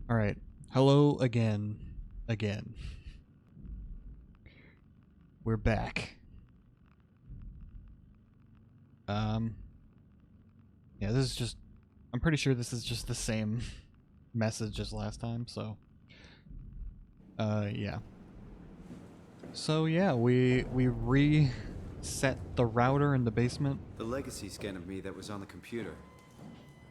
Alright. Hello again. Again. We're back. Yeah, this is just... I'm pretty sure this is just the same message as last time, so... yeah. So yeah, we reset the router in the basement. The legacy scan of me that was on the computer.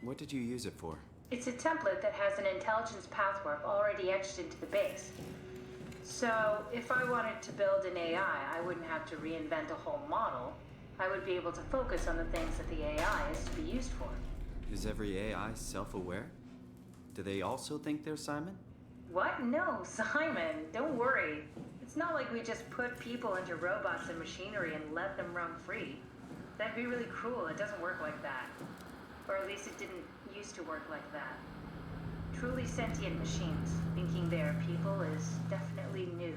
What did you use it for? It's a template that has an intelligence pathwork already etched into the base. So, if I wanted to build an AI, I wouldn't have to reinvent a whole model. I would be able to focus on the things that the AI is to be used for. Is every AI self-aware? Do they also think they're Simon? What? No, Simon, don't worry. It's not like we just put people into robots and machinery and let them roam free. That'd be really cruel. It doesn't work like that. Or at least it didn't used to work like that. Truly sentient machines, thinking they are people is definitely new.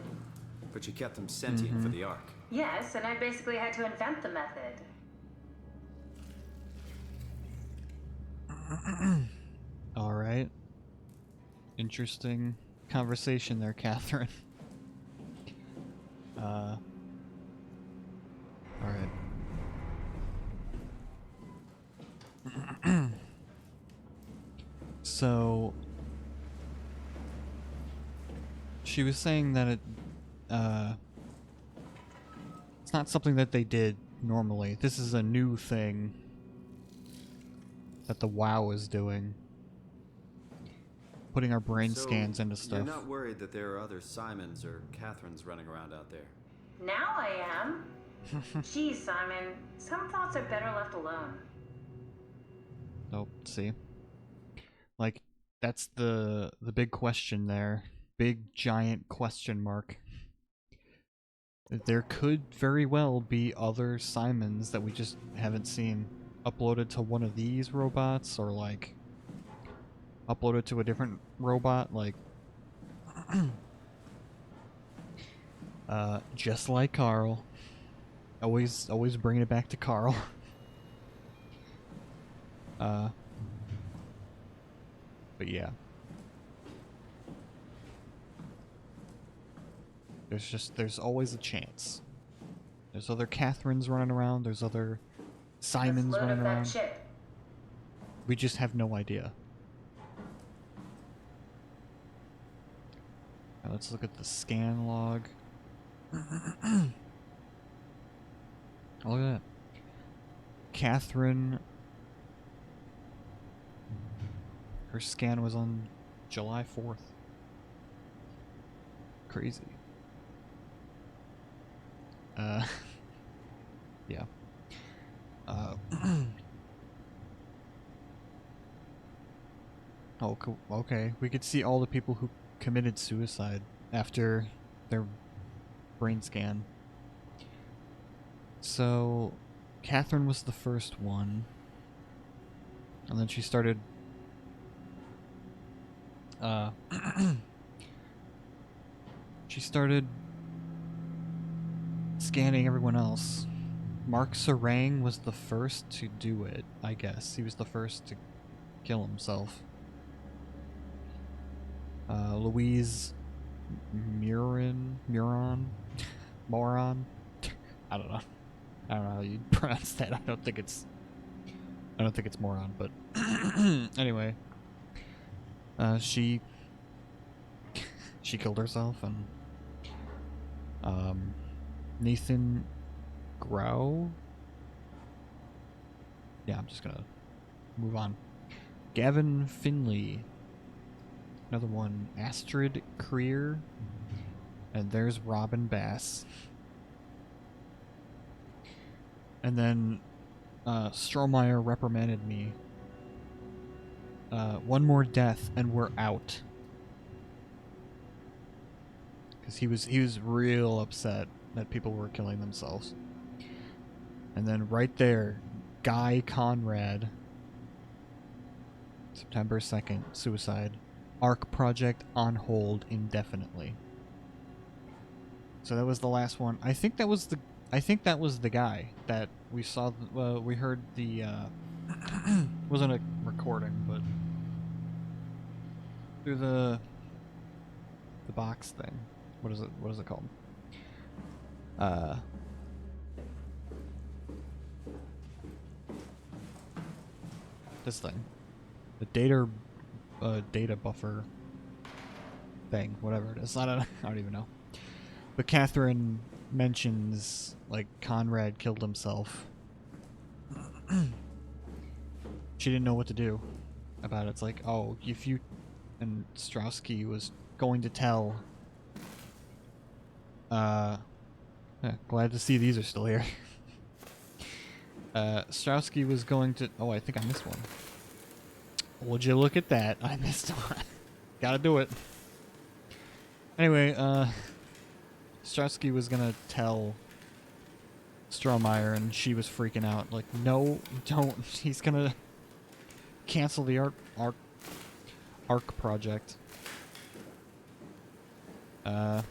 But you kept them sentient for the Ark. Yes, and I basically had to invent the method. Alright. Interesting conversation there, Catherine. Alright. So... She was saying that it's not something that they did normally. This is a new thing that the WoW is doing. Putting our brain scans into stuff. You're not worried that there are other Simons or Catherines running around out there? Now I am. Geez, Simon, some thoughts are better left alone. Nope, see? Like, that's the big question there. Big, giant question mark. There could very well be other Simons that we just haven't seen uploaded to one of these robots, or like uploaded to a different robot, like just like Carl. Always bringing it back to Carl. But yeah. There's always a chance. There's other Catherines running around, there's other Simons Let's load running up that around. chip. We just have no idea. Now let's look at the scan log. Oh, look at that. Catherine. Her scan was on July 4th. Crazy. Yeah. Oh, cool. Okay. We could see all the people who committed suicide after their brain scan. So, Catherine was the first one. And then she started... she started scanning everyone else. Mark Sarang was the first to do it, I guess. He was the first to kill himself. Louise Moran? I don't know. I don't know how you pronounce that. I don't think it's moron, but anyway. She killed herself, and Nathan Grau? Yeah, I'm just gonna move on. Gavin Finley. Another one, Astrid Creer. And there's Robin Bass. And then Strohmeyer reprimanded me. One more death and we're out. Because he was real upset that people were killing themselves. And then right there, Guy Conrad. September 2nd, suicide. Arc project on hold indefinitely. So that was the last one. I think that was the guy that we saw. We heard the wasn't a recording, but through the box thing. What is it? What is it called? This thing. The data buffer thing, whatever it is. I don't even know. But Catherine mentions like Conrad killed himself. She didn't know what to do about it. It's like, oh, if you and Strowski was going to tell. Glad to see these are still here. Strowski was going to. Oh, I think I missed one. Would you look at that? I missed one. Gotta do it. Anyway, Strowski was gonna tell Strohmeyer, and she was freaking out. Like, no, don't. He's gonna cancel the arc project. And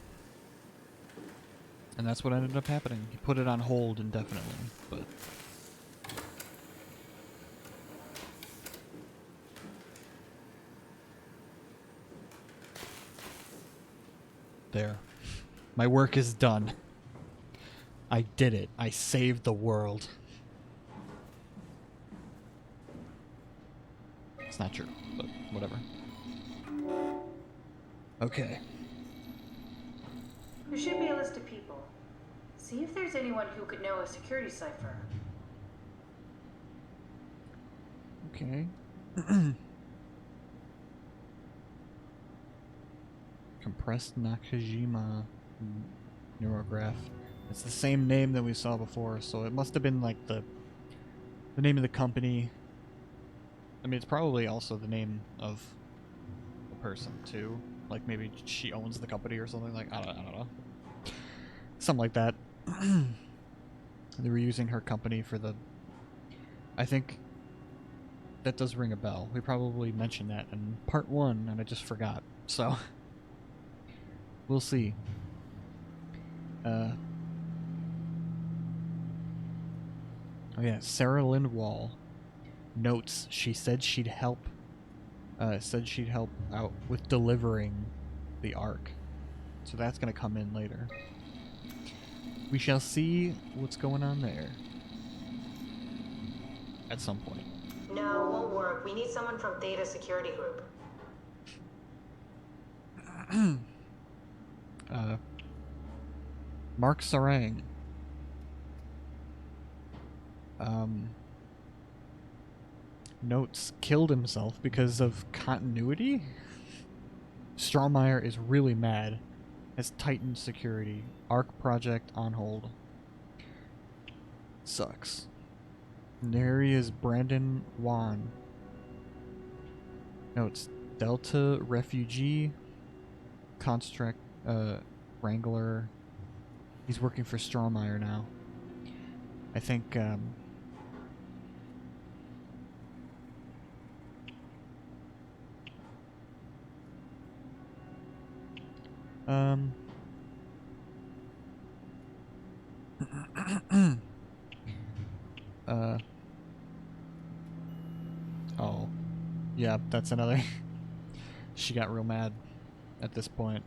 that's what ended up happening. He put it on hold indefinitely, but. There. My work is done. I did it. I saved the world. It's not true, but whatever. Okay. There should be a list of people. See if there's anyone who could know a security cipher. Okay. Compressed Nakajima neurograph. It's the same name that we saw before, so it must have been like the name of the company. I mean, it's probably also the name of the person too. Like maybe she owns the company or something. Like I don't know. Something like that. They were using her company for the. I think that does ring a bell. We probably mentioned that in part 1, and I just forgot. So. We'll see. Oh yeah, Sarah Lindwall notes she said she'd help out with delivering the Ark. So that's gonna come in later. We shall see what's going on there. At some point. No, won't work. We need someone from Theta Security Group. Mark Sarang. Notes killed himself because of continuity? Strohmeyer is really mad. Has tightened security. Arc project on hold. Sucks. And there he is, Brandon Wan. Notes Delta refugee. Construct Wrangler. He's working for Strohmeyer now. I think, oh. Yeah, that's another. She got real mad at this point.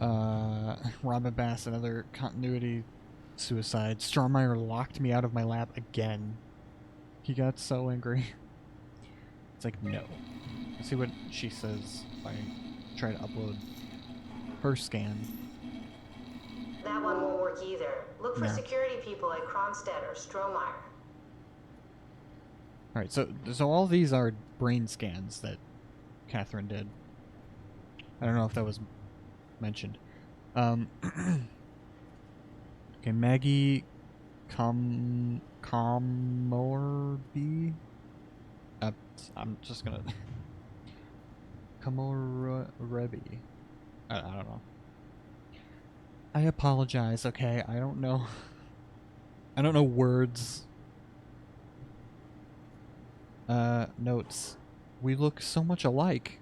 Robin Bass, another continuity suicide. Strohmeyer locked me out of my lab again. He got so angry. It's like, no. Let's see what she says if I try to upload her scan. That one won't work either. Look for No. security people like Kronstadt or Strohmeyer. Alright, so all these are brain scans that Catherine did. I don't know if that was mentioned. Okay, Maggie Comorby. I'm just gonna Comorby. I don't know. I apologize. Okay, I don't know. I don't know words. Notes. We look so much alike.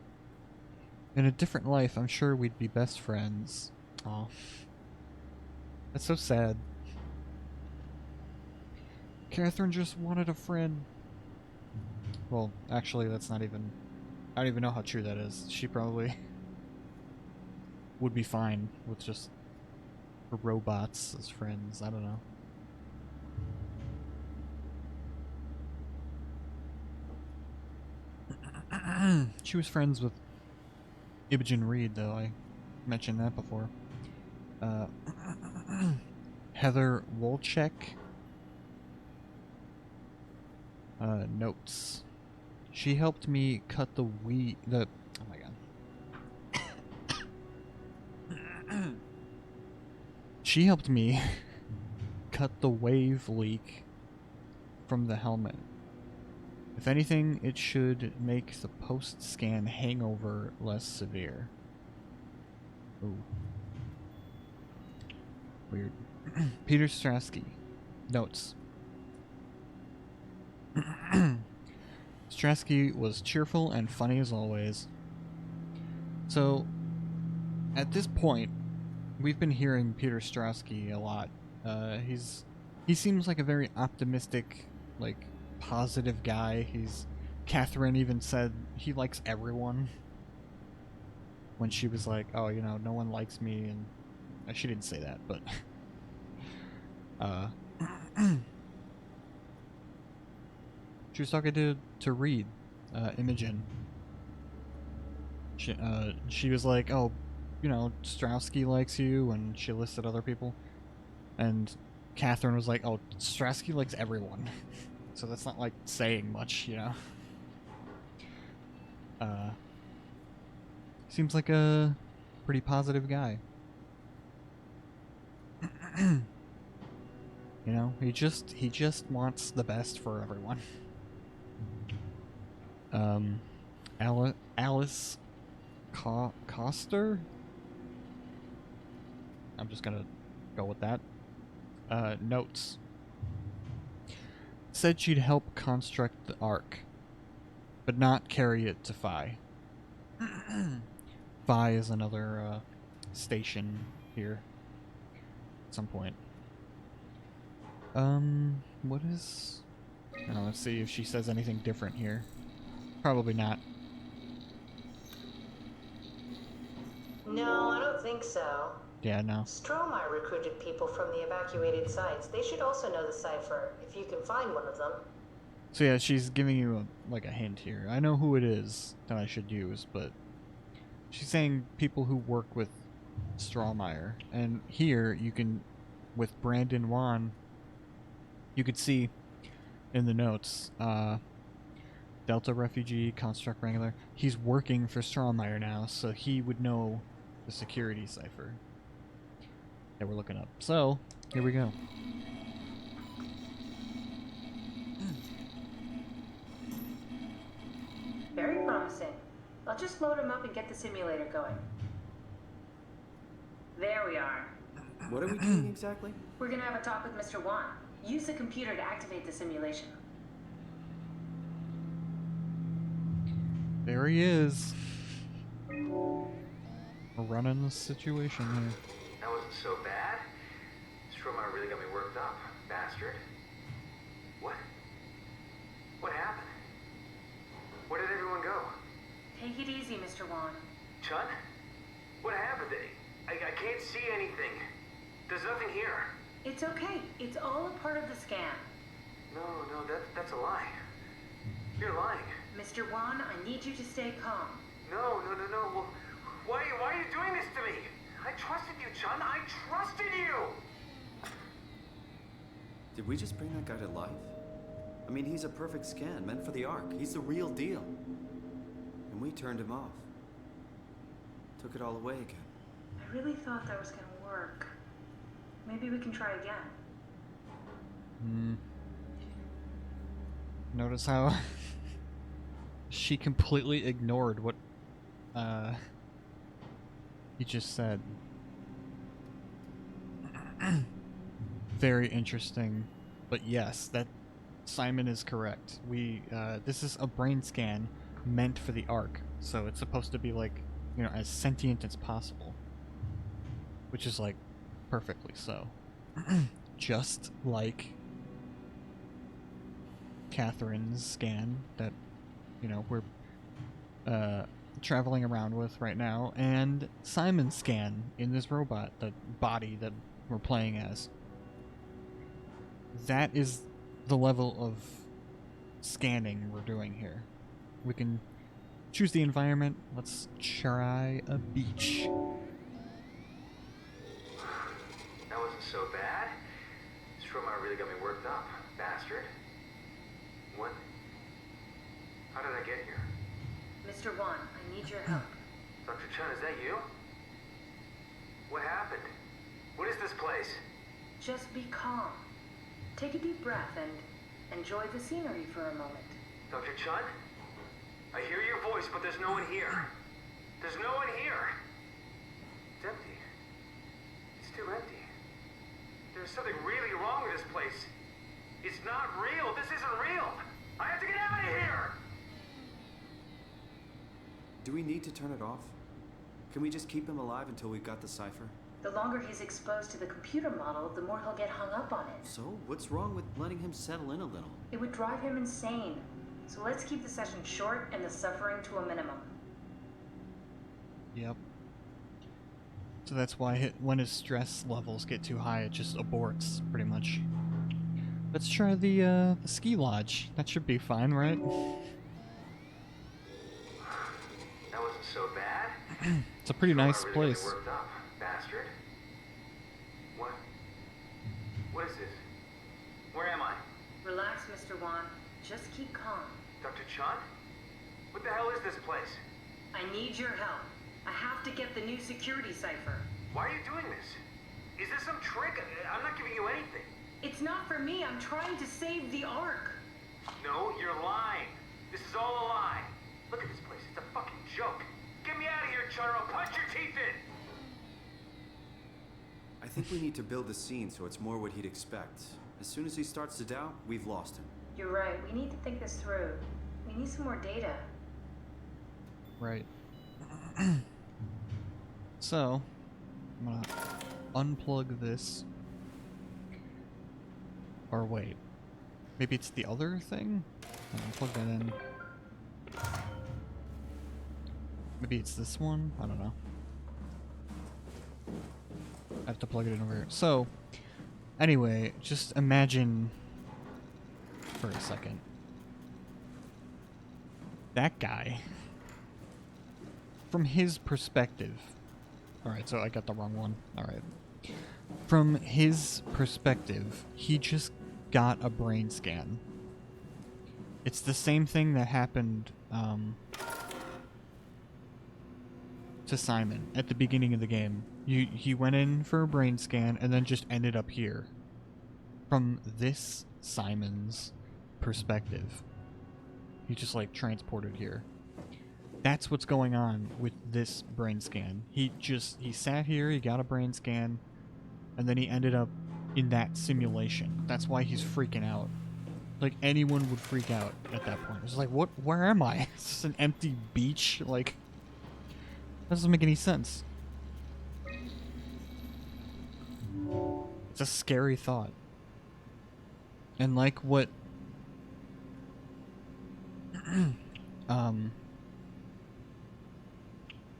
In a different life, I'm sure we'd be best friends. Aw. That's so sad. Catherine just wanted a friend. Well, actually, that's not even I don't even know how true that is. She probably would be fine with just robots as friends. I don't know. She was friends with Imogen Reed, though. I mentioned that before. Heather Wolchek. Notes. She helped me cut oh my god. She helped me cut the wave leak from the helmet. If anything, it should make the post-scan hangover less severe. Ooh. Weird. Peter Strasky. Notes. Strasky was cheerful and funny as always. So, at this point, we've been hearing Peter Strasky a lot. He seems like a very optimistic, like, positive guy. Catherine even said he likes everyone. When she was like, oh, you know, no one likes me, and she didn't say that, but she was talking to Reed, Imogen. She was like, oh, you know, Strasky likes you, and she listed other people. And Catherine was like, oh, Strasky likes everyone. So that's not, like, saying much, you know? Seems like a pretty positive guy. You know, he just wants the best for everyone. Alice Coster? I'm just gonna go with that. Notes. Said she'd help construct the Ark, but not carry it to Phi. Phi is another station here at some point. What is... Oh, let's see if she says anything different here. Probably not. No, I don't think so. Yeah, no. Stromae recruited people from the evacuated sites. They should also know the cipher, if you can find one of them. So yeah, she's giving you a hint here. I know who it is that I should use, but she's saying people who work with Strawmeyer. And here you can, with Brandon Wan, you could see in the notes, Delta refugee, construct wrangler. He's working for Strawmeyer now, so he would know the security cipher that we're looking up. So here we go. Very promising. I'll just load him up and get the simulator going. There we are. What are we doing exactly? We're gonna have a talk with Mr. Wan. Use the computer to activate the simulation. There he is. We're running the situation here. That wasn't so bad. Stromae really got me worked up, bastard. What? What happened? Where did everyone go? Take it easy, Mr. Wan. Chun? What happened? I can't see anything. There's nothing here. It's okay. It's all a part of the scan. No, that's a lie. You're lying. Mr. Wan, I need you to stay calm. No. Well, why are you doing this to me? I trusted you, Chun. I trusted you! Did we just bring that guy to life? I mean, he's a perfect scan, meant for the Ark. He's the real deal. And we turned him off. Took it all away again. I really thought that was gonna work. Maybe we can try again. Notice how she completely ignored what he just said. Very interesting. But yes, that Simon is correct. This is a brain scan meant for the Ark, so it's supposed to be like, you know, as sentient as possible. Which is like perfectly so. Just like Catherine's scan that, you know, we're traveling around with right now, and Simon Scan in this robot, the body that we're playing as. That is the level of scanning we're doing here. We can choose the environment. Let's try a beach. That wasn't so bad. This trauma really got me worked up, bastard. What? How did I get here? Mr. Wan, I need your help. Dr. Chun, is that you? What happened? What is this place? Just be calm. Take a deep breath and enjoy the scenery for a moment. Dr. Chun? I hear your voice, but there's no one here. There's no one here. It's empty. It's too empty. There's something really wrong with this place. It's not real. This isn't real. I have to get out of here! Do we need to turn it off? Can we just keep him alive until we've got the cipher? The longer he's exposed to the computer model, the more he'll get hung up on it. So, what's wrong with letting him settle in a little? It would drive him insane. So let's keep the session short and the suffering to a minimum. Yep. So that's why when his stress levels get too high, it just aborts, pretty much. Let's try the ski lodge. That should be fine, right? That wasn't so bad. It's a pretty nice Really place. got me worked up, bastard. What? What is this? Where am I? Relax, Mr. Wan. Just keep calm. Dr. Chun? What the hell is this place? I need your help. I have to get the new security cipher. Why are you doing this? Is this some trick? I'm not giving you anything. It's not for me. I'm trying to save the Ark. No, you're lying. This is all a lie. Look at this place. It's a fucking joke. Get me out of here, Chun, or I'll punch your teeth in! I think we need to build the scene so it's more what he'd expect. As soon as he starts to doubt, we've lost him. You're right. We need to think this through. We need some more data. Right. So, I'm gonna unplug this. Or wait. Maybe it's the other thing? I'm gonna plug that in. Maybe it's this one? I don't know. I have to plug it in over here. So, anyway, just imagine for a second. That guy. From his perspective. Alright, so I got the wrong one. Alright. From his perspective, he just got a brain scan. It's the same thing that happened to Simon at the beginning of the game. He went in for a brain scan and then just ended up here. From this Simon's perspective. He just like transported here. That's what's going on with this brain scan. He sat here, he got a brain scan, and then he ended up in that simulation. That's why he's freaking out. Like, anyone would freak out at that point. It's like, what? Where am I? It's just an empty beach? Like, that doesn't make any sense. It's a scary thought. And like what...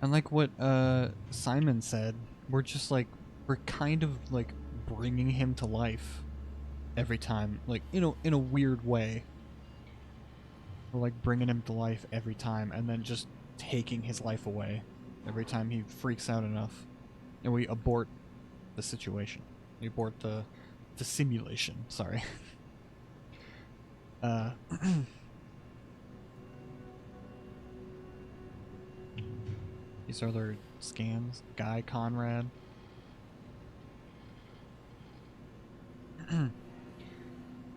And like what Simon said, we're kind of like bringing him to life every time, like in a weird way. We're like bringing him to life every time, and then just taking his life away every time he freaks out enough, and we abort the situation. We abort the simulation. Sorry. These are their scans. Guy Conrad.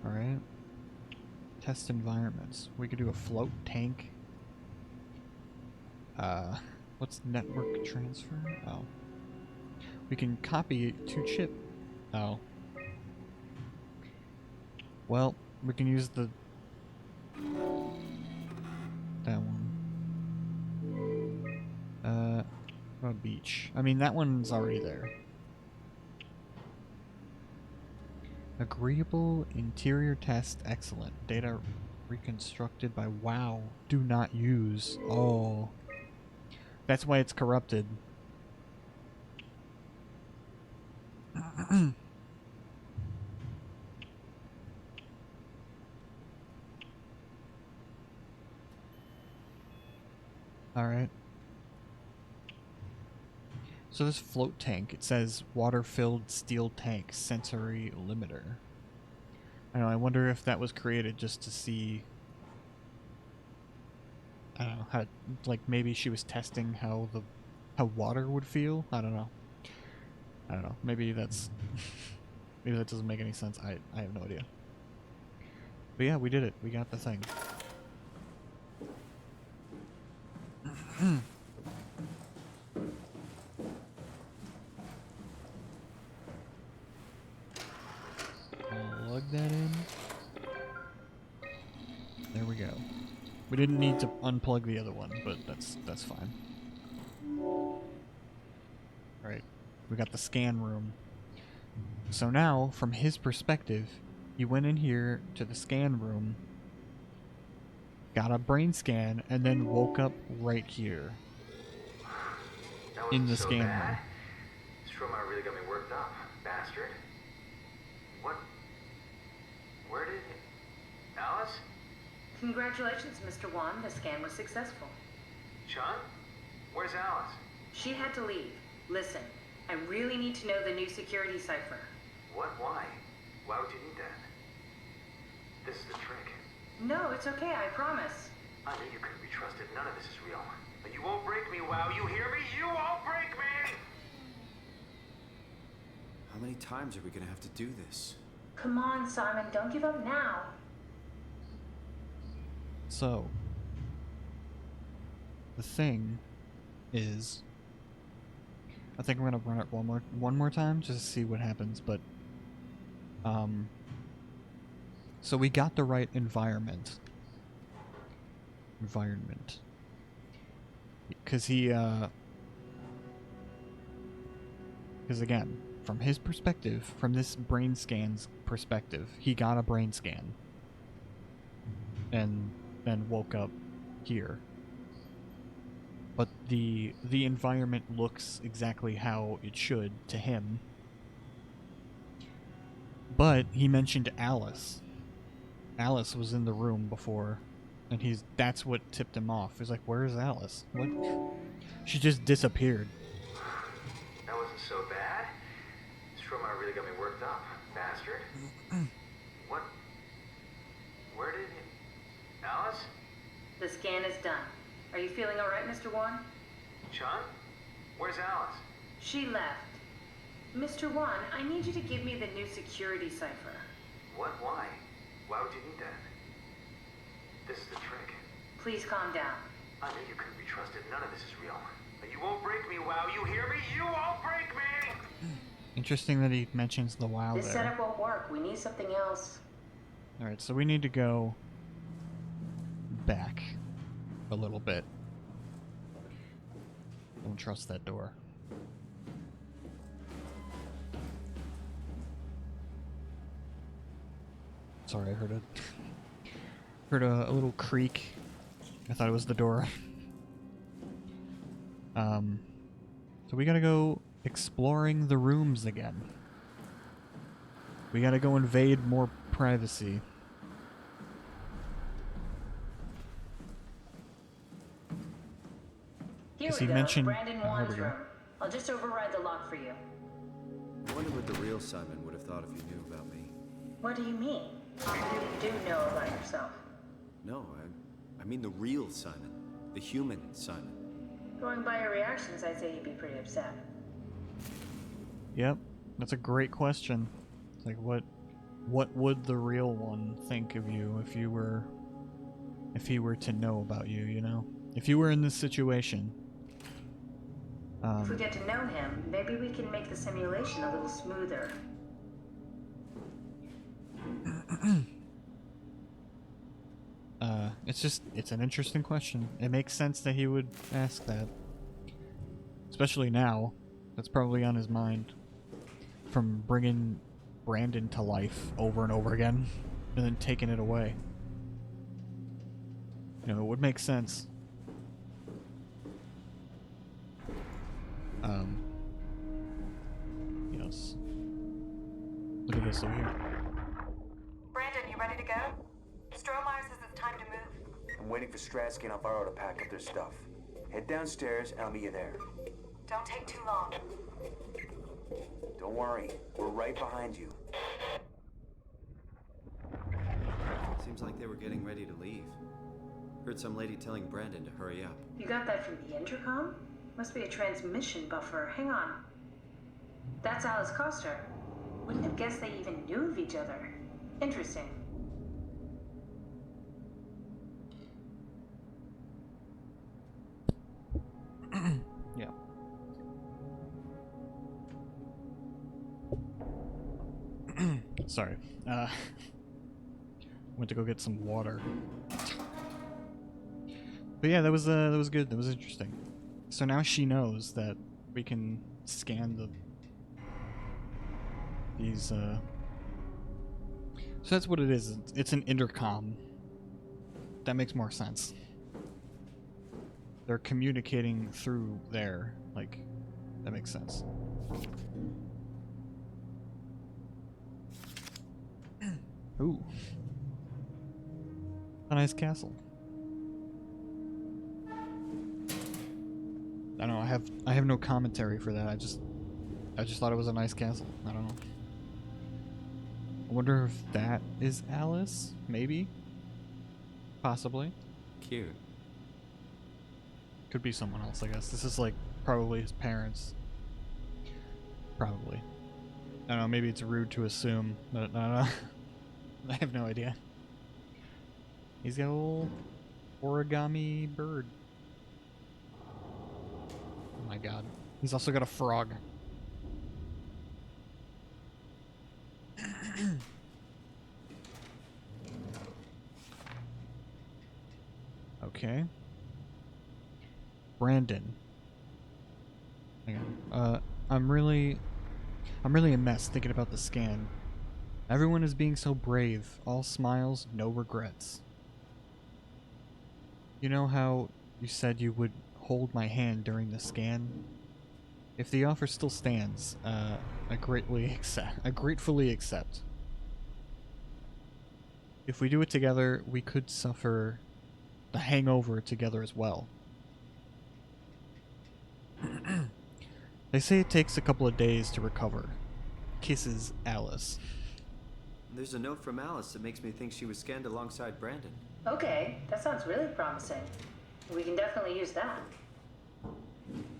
Alright. Test environments. We could do a float tank. What's network transfer? Oh. We can copy to chip. Oh. Well, we can use the... that one. What about beach? I mean, that one's already there. Agreeable interior test, excellent. Data Reconstructed by WoW. Do not use. Oh. That's why it's corrupted. Alright. So this float tank, it says water-filled steel tank sensory limiter. I don't know, I wonder if that was created just to see, I don't know, how, like maybe she was testing how water would feel? I don't know. Maybe that's maybe that doesn't make any sense. I have no idea. But yeah, we did it. We got the thing. Plug that in. There we go. We didn't need to unplug the other one, but that's fine. Right. We got the scan room. So now, from his perspective, he went in here to the scan room, got a brain scan, and then woke up right here. In the so scan bad. room. SOMA really got me worked up, bastard. What? Where did Alice? Congratulations, Mr. Wan. The scan was successful. Sean? Where's Alice? She had to leave. Listen, I really need to know the new security cipher. What? Why? Why would you need that? This is the trick. No, it's okay, I promise. I knew you couldn't be trusted. None of this is real. But you won't break me, WoW. You hear me? You won't break me! How many times are we gonna have to do this? Come on, Simon, don't give up now. So, the thing is, I think I'm gonna run it one more time just to see what happens. But, so we got the right environment, because because again, from his perspective, from this brain scan's perspective, he got a brain scan, and then woke up here. But the environment looks exactly how it should to him. But he mentioned Alice. Alice was in the room before, and that's what tipped him off. He's like, "Where is Alice? What? She just disappeared." That wasn't so bad. SOMA really got me worked up, bastard. What? Where did Alice? The scan is done. Are you feeling alright, Mr. Wan? Sean? Where's Alice? She left. Mr. Wan, I need you to give me the new security cipher. What? Why? Why would you need that? This is the trick. Please calm down. I knew you couldn't be trusted. None of this is real. But you won't break me, WoW. You hear me? You won't break me! Interesting that he mentions the WoW This there. setup won't work. We need something else. Alright, so we need to go back a little bit. Don't trust that door. Sorry, I heard a little creak. I thought it was the door. So we gotta go exploring the rooms again. We gotta go invade more privacy. Here Because we he go. mentioned- Brandon oh, here Wan's we go. room. I'll just override the lock for you. I wonder what the real Simon would have thought if he knew about me. What do you mean? You do know about yourself. No, I mean the real Simon. The human Simon. Going by your reactions, I'd say you'd be pretty upset. Yep, that's a great question. It's like, what would the real one think of you if he were to know about you, you know? If you were in this situation. If we get to know him, maybe we can make the simulation a little smoother. It's an interesting question. It makes sense that he would ask that. Especially now. That's probably on his mind. From bringing Brandon to life over and over again. And then taking it away. You know, it would make sense. Yes. Look at this over here. Brandon, you ready to go? Strohmeyer says it's time to move. I'm waiting for Stratsky and Alvaro to pack up their stuff. Head downstairs and I'll meet you there. Don't take too long. Don't worry, we're right behind you. Seems like they were getting ready to leave. Heard some lady telling Brandon to hurry up. You got that from the intercom? Must be a transmission buffer. Hang on. That's Alice Coster. Wouldn't have guessed they even knew of each other. Interesting. Yeah. Sorry. Went to go get some water. But yeah, that was good. That was interesting. So now she knows that we can scan these so that's what it is. It's an intercom. That makes more sense. They're communicating through there. Like, that makes sense. Ooh. A nice castle. I don't know, I have no commentary for that. I just thought it was a nice castle. I don't know. I wonder if that is Alice? Maybe? Possibly. Cute. Could be someone else, I guess. This is like probably his parents. Probably. I don't know, maybe it's rude to assume, but I don't know. I have no idea. He's got a little origami bird. Oh my god. He's also got a frog. Okay. Brandon. Hang on. I'm really a mess thinking about the scan. Everyone is being so brave. All smiles, no regrets. You know how you said you would hold my hand during the scan? If the offer still stands, I gratefully accept. If we do it together, we could suffer the hangover together as well. They say it takes a couple of days to recover. Kisses, Alice. There's a note from Alice that makes me think she was scanned alongside Brandon. Okay, that sounds really promising. We can definitely use that.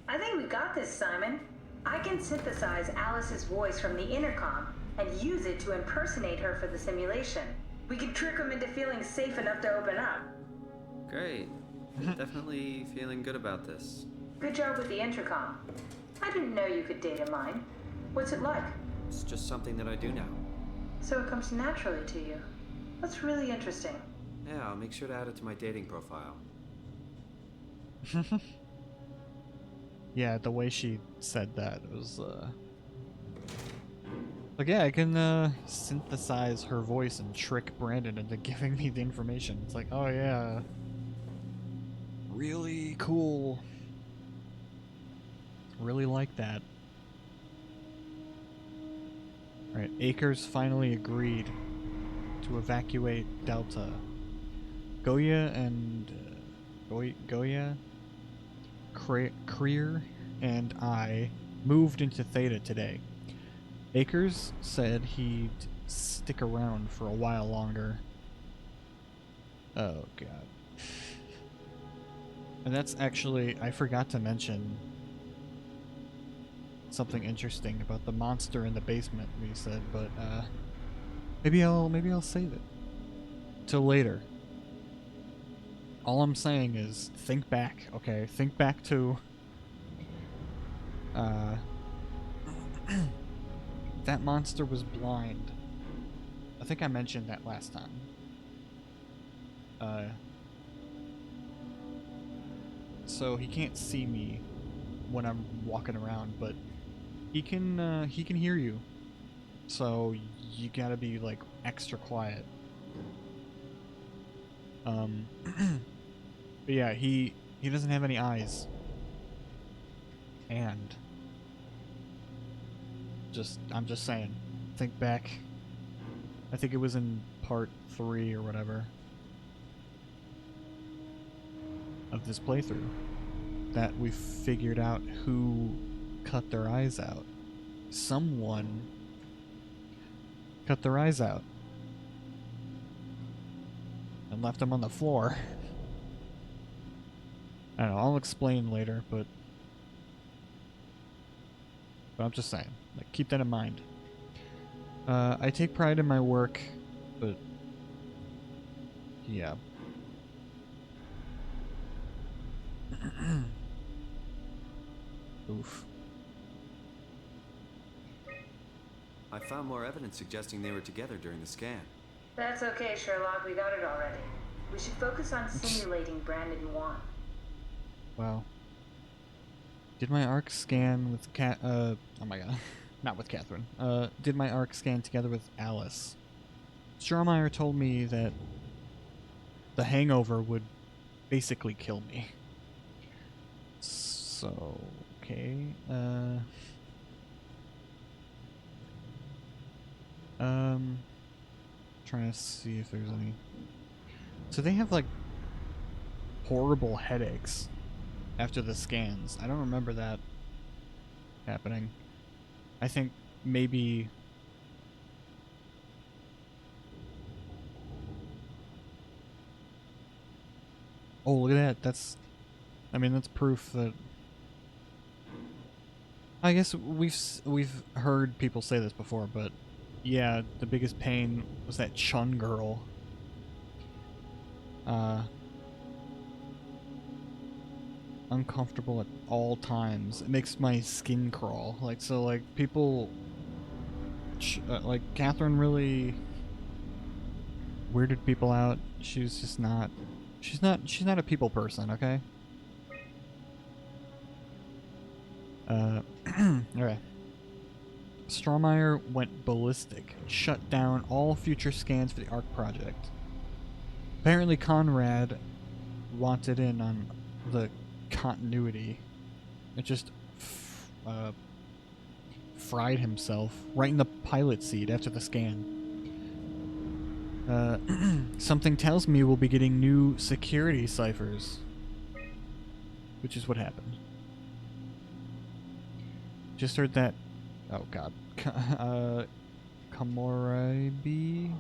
I think we got this, Simon. I can synthesize Alice's voice from the intercom and use it to impersonate her for the simulation. We can trick them into feeling safe enough to open up. Great. Definitely feeling good about this. Good job with the intercom. I didn't know you could data mine. What's it like? It's just something that I do now. So it comes naturally to you. That's really interesting. Yeah, I'll make sure to add it to my dating profile. Yeah, the way she said that was, like, yeah, I can, synthesize her voice and trick Brandon into giving me the information. It's like, oh yeah. Really cool. Really like that. Alright, Akers finally agreed to evacuate Delta. Goya and Goya, Creer, and I moved into Theta today. Akers said he'd stick around for a while longer. Oh god. And that's actually, I forgot to mention something interesting about the monster in the basement we said, but maybe I'll save it till later. All I'm saying is think back, okay? Think back to that monster was blind. I think I mentioned that last time. So he can't see me when I'm walking around, but he can hear you. So you gotta be like extra quiet. But yeah, he doesn't have any eyes. And I'm just saying. Think back. I think it was in part 3 or whatever of this playthrough that we figured out who cut their eyes out. Someone cut their eyes out and left them on the floor. I don't know, I'll explain later, but I'm just saying, like, keep that in mind. I take pride in my work, but yeah. Oof. I found more evidence suggesting they were together during the scan. That's okay, Sherlock. We got it already. We should focus on simulating Brandon 1. Wow. Did my arc scan with oh my god. Not with Catherine. Did my arc scan together with Alice. Strohmeyer told me that the hangover would basically kill me. So, okay. Trying to see if there's any. So they have like horrible headaches after the scans. I don't remember that happening. I think maybe oh, look at that. That's proof that I guess we've heard people say this before, but yeah, the biggest pain was that Chun girl. Uncomfortable at all times. It makes my skin crawl. Like, so, like, people... like, Catherine really weirded people out. She's just not... She's not a people person, okay? Okay. Strohmeyer went ballistic, shut down all future scans for the ARC project. Apparently Conrad wanted in on the continuity. It just fried himself right in the pilot seat after the scan. Something tells me we'll be getting new security ciphers, which is what happened. Just heard that. Oh god. Komorebi?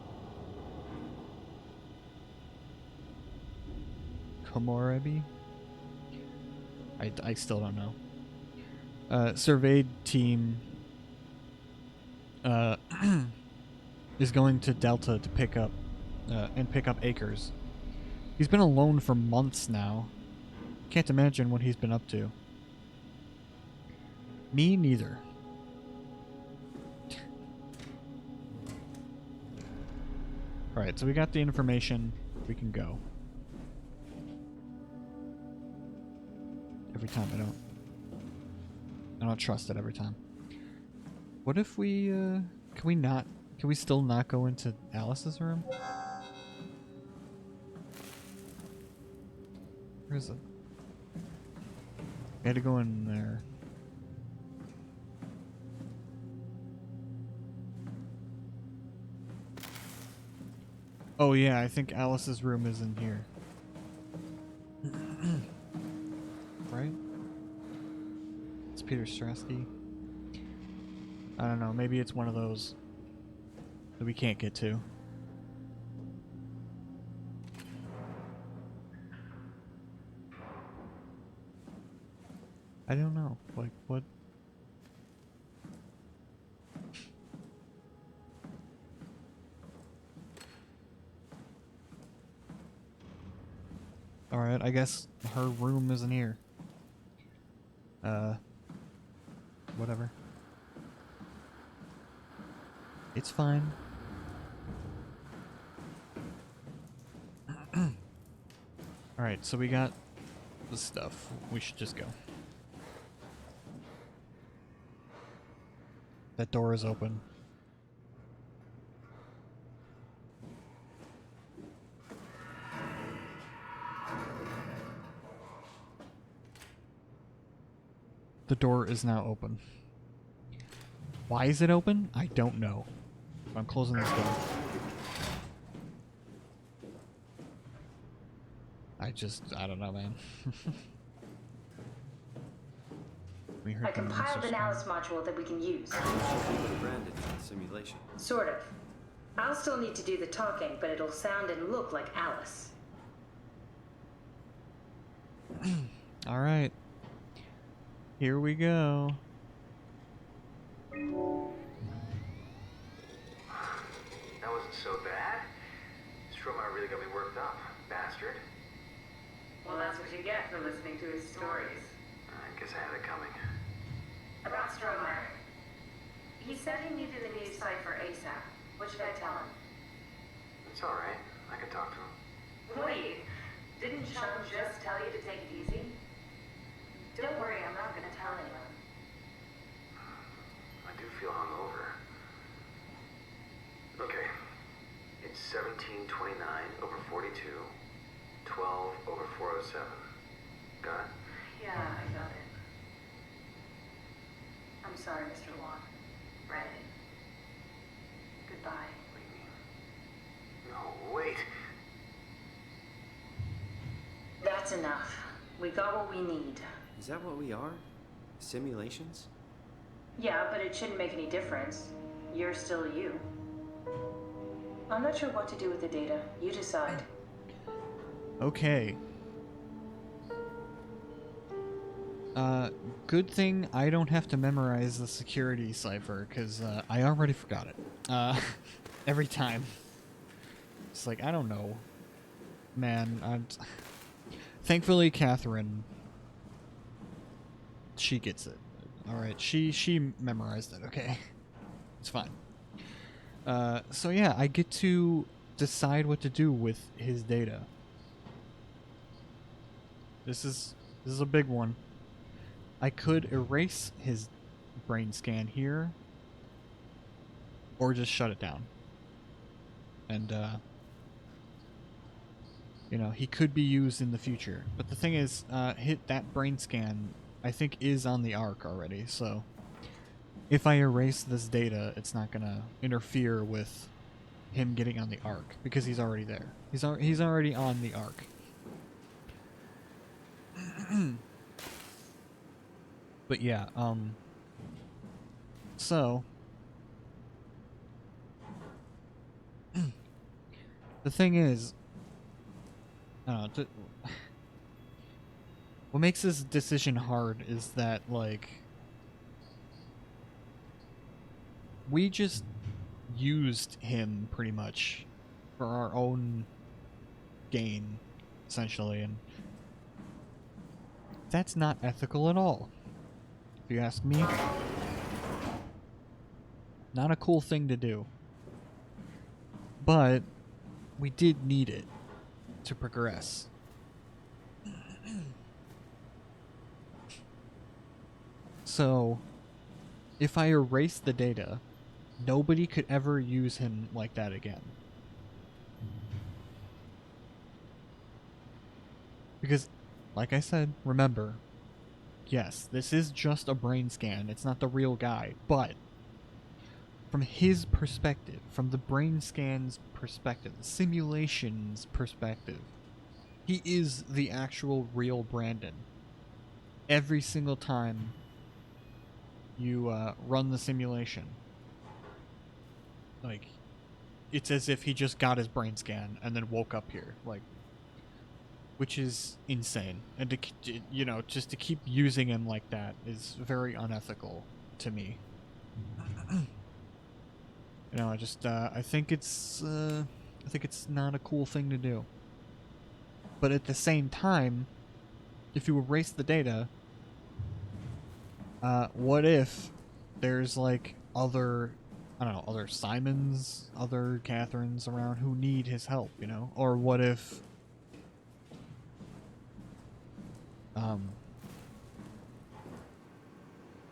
Komorebi? I still don't know. Surveyed team is going to Delta to pick up Akers. He's been alone for months now. Can't imagine what he's been up to. Me neither. Alright, so we got the information. We can go. Every time I don't trust it every time. What if we can we still not go into Alice's room? Where is it? I had to go in there. Oh yeah, I think Alice's room is in here. Right? It's Peter Strasky. I don't know, maybe it's one of those that we can't get to. I don't know. Like, what? Alright, I guess her room isn't here. Whatever. It's fine. Alright, so we got the stuff. We should just go. That door is open. The door is now open. Why is it open? I don't know. I'm closing this door. I don't know, man. We heard I the compiled monster an Alice module that we can use. Branded in the simulation. Sort of. I'll still need to do the talking, but it'll sound and look like Alice. All right. Here we go. That wasn't so bad. Stromae really got me worked up, bastard. Well, that's what you get for listening to his stories. I guess I had it coming. About Stromae. He said he needed a new cipher ASAP. What should I tell him? It's alright. I can talk to him. Wait, didn't Sean just tell you to take it easy? Don't worry, I'm not gonna tell anyone. I do feel hungover. Okay. It's 1729 over 42, 12 over 407. Got it? Yeah, I got it. I'm sorry, Mr. Wong. Brandon. Goodbye. What do you mean? No, wait. That's enough. We got what we need. Is that what we are? Simulations? Yeah, but it shouldn't make any difference. You're still you. I'm not sure what to do with the data. You decide. Okay. Good thing I don't have to memorize the security cipher, because I already forgot it. Every time. It's like, I don't know. Man, thankfully, Catherine, she gets it. Alright, she memorized it, okay? It's fine. So yeah, I get to decide what to do with his data. This is a big one. I could erase his brain scan here, or just shut it down. And, you know, he could be used in the future. But the thing is, that brain scan, I think, is on the Ark already, so if I erase this data, it's not gonna interfere with him getting on the Ark, because he's already there. He's already on the Ark. But yeah, so the thing is, I don't know, what makes this decision hard is that, like, we just used him pretty much for our own gain, essentially, and that's not ethical at all, if you ask me. Not a cool thing to do. But we did need it to progress. So, if I erase the data, nobody could ever use him like that again. Because, like I said, remember, yes, this is just a brain scan. It's not the real guy. But, from his perspective, from the brain scan's perspective, the simulation's perspective, he is the actual real Brandon. Every single time you run the simulation, like, it's as if he just got his brain scan and then woke up here, like, which is insane. And to, you know, just to keep using him like that is very unethical to me. You know, I think it's not a cool thing to do. But at the same time, if you erase the data, what if there's, like, other, I don't know, other Simons, other Catherines around who need his help, you know? Or what if, I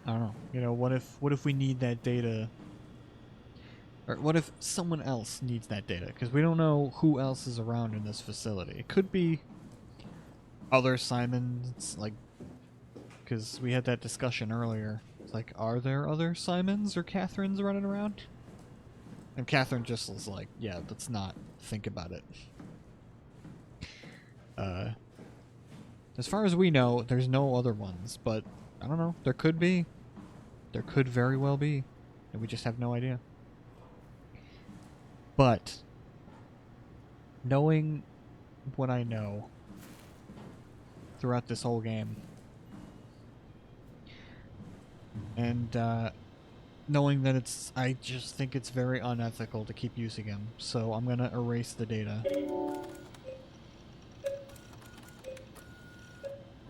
don't know, you know, what if we need that data, or what if someone else needs that data? Because we don't know who else is around in this facility. It could be other Simons, like, because we had that discussion earlier. It's like, are there other Simons or Catherines running around? And Catherine just was like, yeah, let's not think about it. As far as we know, there's no other ones, but I don't know. There could be. There could very well be. And we just have no idea. But knowing what I know throughout this whole game, and knowing that I just think it's very unethical to keep using him, so I'm gonna erase the data.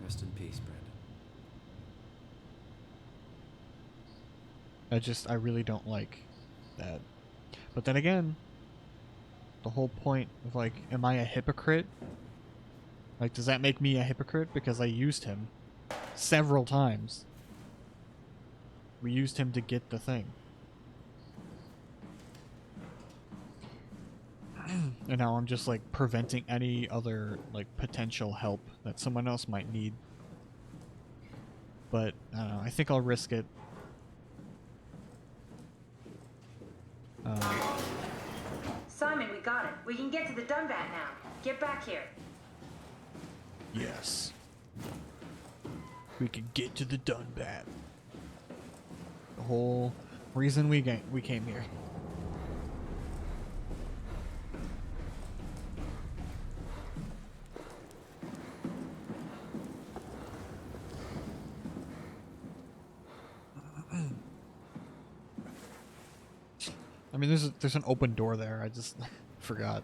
Rest in peace, Brandon. I really don't like that. But then again, the whole point of, like, am I a hypocrite? Like, does that make me a hypocrite because I used him several times? We used him to get the thing. And now I'm just, like, preventing any other, like, potential help that someone else might need. But, I don't know, I think I'll risk it. Simon, we got it. We can get to the Dunbat now. Get back here. Yes. We can get to the Dunbat. The whole reason we came here. I mean, there's an open door there. I just forgot.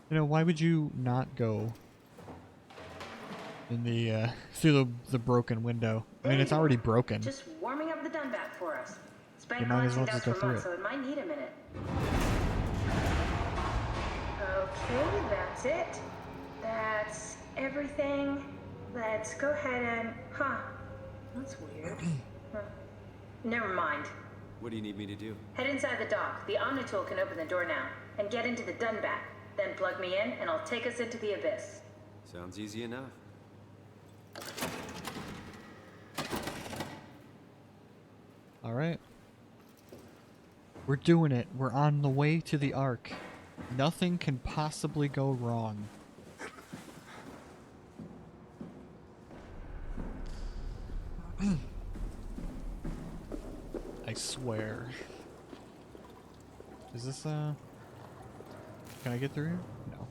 You know, why would you not go in the through the broken window? I mean, it's already broken. Just warming up the Dunbat for us. It's been You might as collecting well just dust go for through months, it. so it might need a minute. Okay, that's it. That's everything. Let's go ahead and... Huh. That's weird. Huh. Never mind. What do you need me to do? Head inside the dock. The Omnitool can open the door now. And get into the Dunbat. Then plug me in, and I'll take us into the Abyss. Sounds easy enough. Alright. We're doing it. We're on the way to the Ark. Nothing can possibly go wrong. I swear. Is this, can I get through here? No.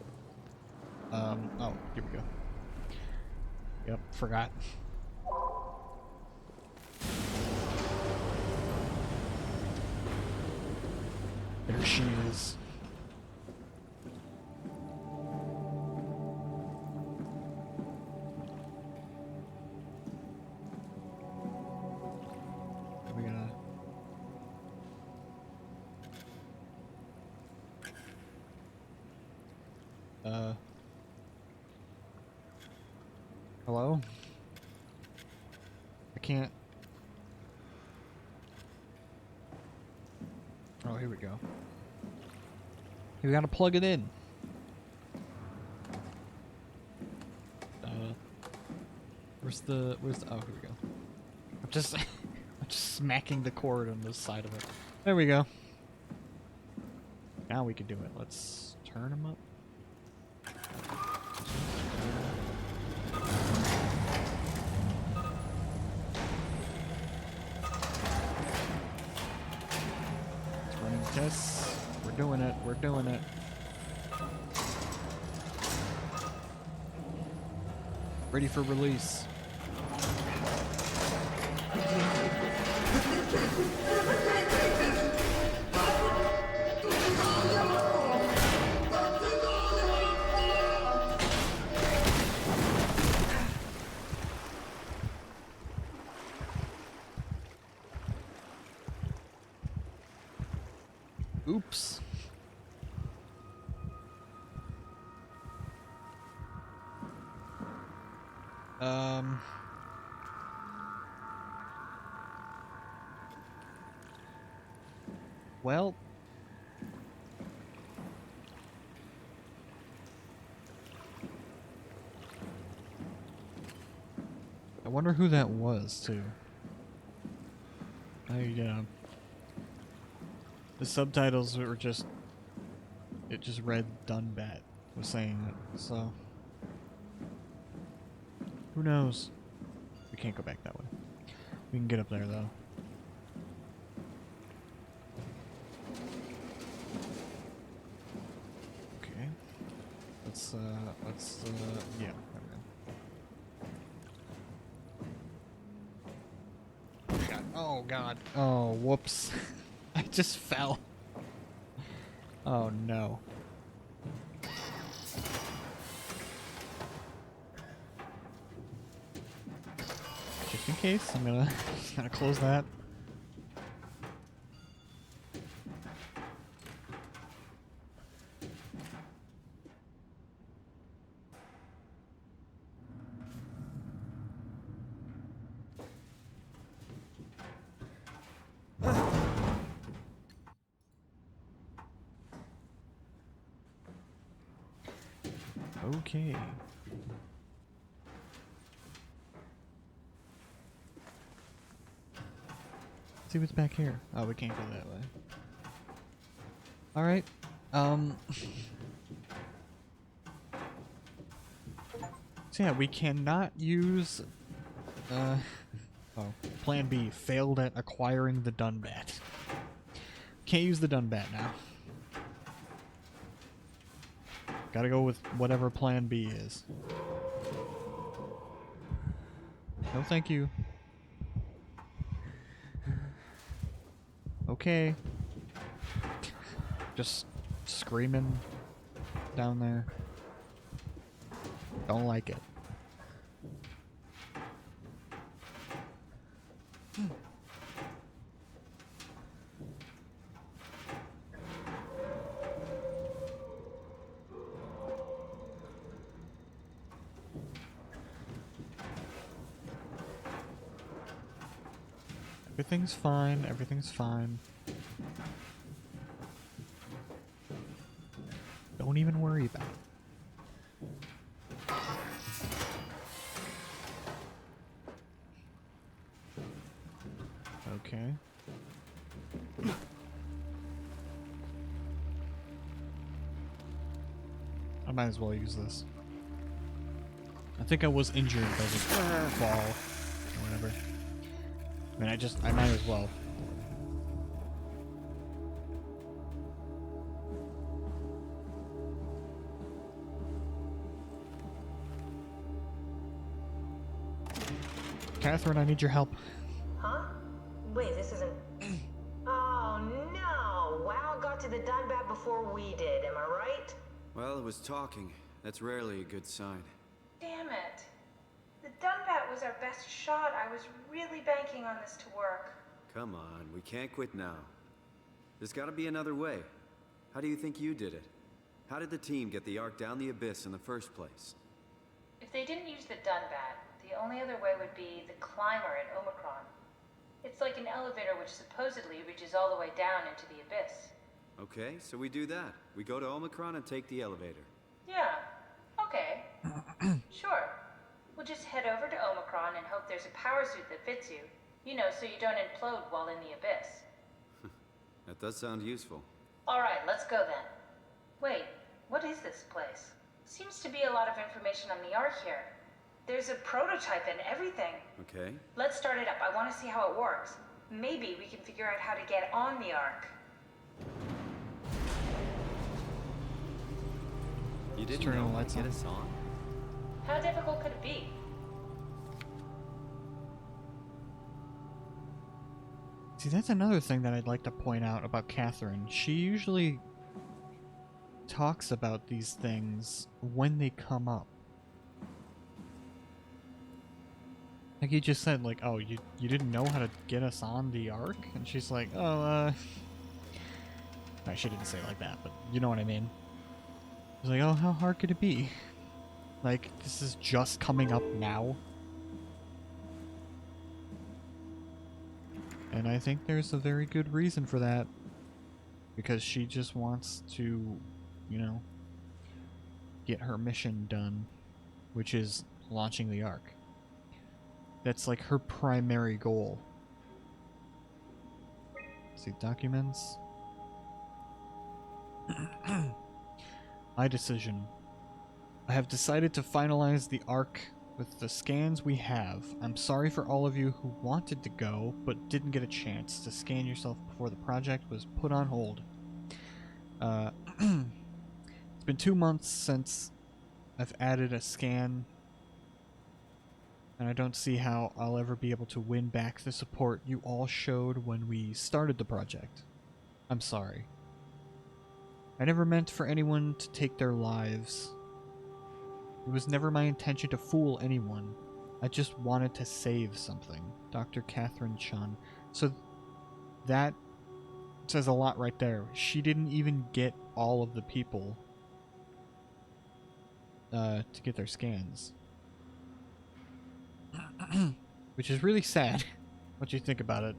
Oh, here we go. Yep, forgot. There she is. Are we gonna... Hello? I can't... Oh, here we go. We gotta plug it in. Where's the, oh, here we go. I'm just smacking the cord on the side of it. There we go. Now we can do it. Let's turn them up. It's running tests. We're doing it. We're doing it. Ready for release. Oops. Well, wonder who that was, too. The subtitles were just... It just read Dunbat was saying it, so... Who knows? We can't go back that way. We can get up there, though. Okay. Let's, yeah, there we go. God. Oh, God. Oh, whoops. I just fell. Oh, no. Just in case, I'm gonna close that. Okay. See what's back here. Oh, we can't go that way. Alright. So yeah, we cannot use Plan B, failed at acquiring the Dunbat. Can't use the Dunbat now. Gotta go with whatever Plan B is. No thank you. Okay. Just screaming down there. Don't like it. Everything's fine, everything's fine. Don't even worry about it. Okay. I might as well use this. I think I was injured by the fall or whatever. I mean, I might as well. Catherine, I need your help. Huh? Wait, this isn't... Oh no! WoW got to the Dunbat before we did, am I right? Well, it was talking. That's rarely a good sign. Damn it. The Dunbat was our best shot. I was really banking on this to work. Come on, we can't quit now. There's gotta be another way. How do you think you did it? How did the team get the Ark down the abyss in the first place? If they didn't use the Dunbat, the only other way would be the climber at Omicron. It's like an elevator which supposedly reaches all the way down into the abyss. Okay, so we do that. We go to Omicron and take the elevator. Yeah, okay. Sure. We'll just head over to Omicron and hope there's a power suit that fits you. You know, so you don't implode while in the abyss. That does sound useful. Alright, let's go then. Wait, what is this place? Seems to be a lot of information on the Ark here. There's a prototype and everything. Okay. Let's start it up. I want to see how it works. Maybe we can figure out how to get on the Ark. You didn't turn know the how lights to get on. us on? How difficult could it be? See, that's another thing that I'd like to point out about Catherine. She usually talks about these things when they come up. Like you just said, like, oh, you didn't know how to get us on the Ark? And she's like, oh, no, she didn't say it like that, but you know what I mean. She's like, oh, how hard could it be? Like, this is just coming up now? And I think there's a very good reason for that. Because she just wants to, you know, get her mission done. Which is launching the Ark. That's like her primary goal. See documents. My decision. I have decided to finalize the arc with the scans we have. I'm sorry for all of you who wanted to go but didn't get a chance to scan yourself before the project was put on hold. It's been 2 months since I've added a scan, and I don't see how I'll ever be able to win back the support you all showed when we started the project. I'm sorry. I never meant for anyone to take their lives. It was never my intention to fool anyone. I just wanted to save something. Dr. Catherine Chun. So that says a lot right there. She didn't even get all of the people to get their scans. Which is really sad, once you think about it.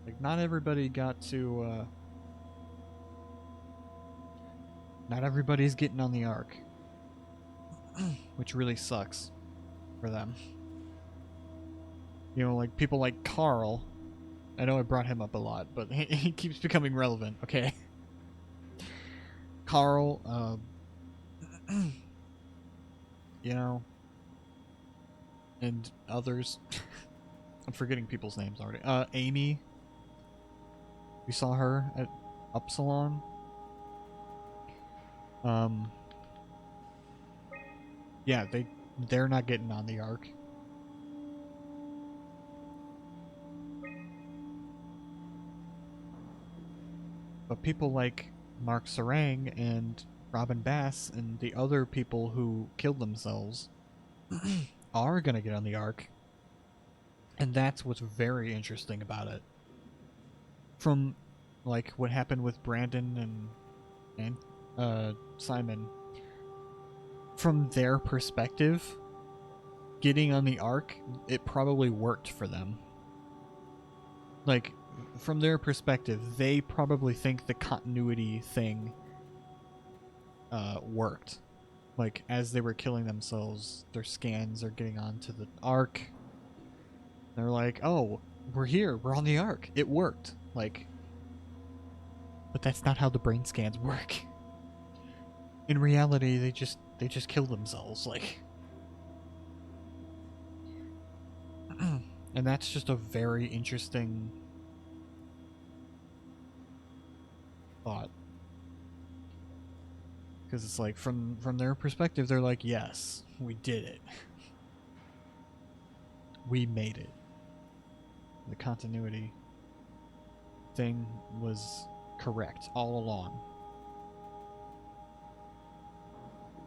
Like, not everybody got to, not everybody's getting on the Ark. Which really sucks for them. You know, like, people like Carl. I know I brought him up a lot, but he keeps becoming relevant, okay? Carl, you know, and others. I'm forgetting people's names already. Amy. We saw her at Upsilon. Yeah, they're not getting on the Ark. But people like Mark Sarang and Robin Bass and the other people who killed themselves are gonna get on the Ark. And that's what's very interesting about it. From, like, what happened with Brandon and Simon, from their perspective, getting on the Ark, it probably worked for them. Like, from their perspective, they probably think the continuity thing worked. Like, as they were killing themselves, their scans are getting onto the Ark. They're like, oh, we're here, we're on the Ark. It worked. Like, but that's not how the brain scans work. In reality, they just kill themselves, like. And that's just a very interesting thought. Because it's like, from their perspective, they're like, yes, we did it. We made it. The continuity thing was correct all along.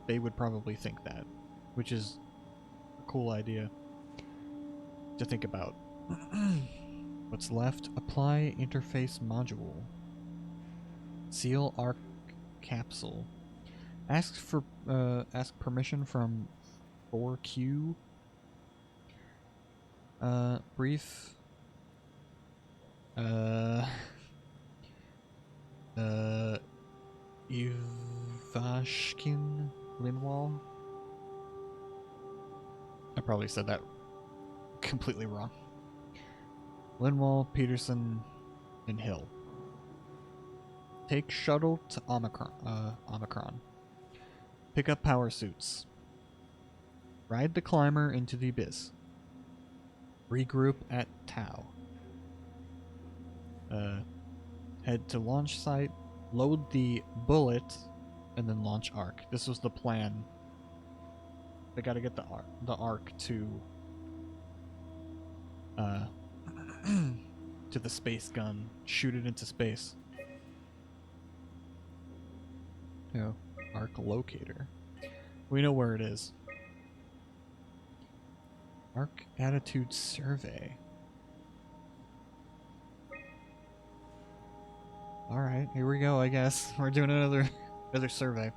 They would probably think that, which is a cool idea to think about. What's left? Apply interface module. Seal Arc capsule. Ask permission from 4Q. Brief. Ivashkin Linwall. I probably said that completely wrong. Linwall, Peterson, and Hill. Take shuttle to Omicron. Pick up power suits. Ride the climber into the abyss. Regroup at Tau. Head to launch site, load the bullet, and then launch Arc. This was the plan. They gotta get the Arc to to the space gun, shoot it into space. Oh, Arc locator. We know where it is. Arc attitude survey. Alright, here we go, I guess. We're doing another survey.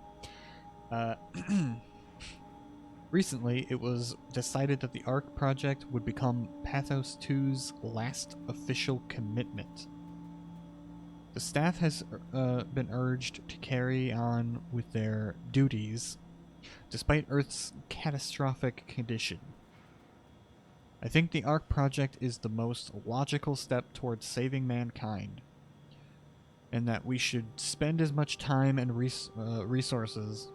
Recently, it was decided that the ARC project would become Pathos 2's last official commitment. The staff has been urged to carry on with their duties, despite Earth's catastrophic condition. I think the Ark project is the most logical step towards saving mankind, and that we should spend as much time and resources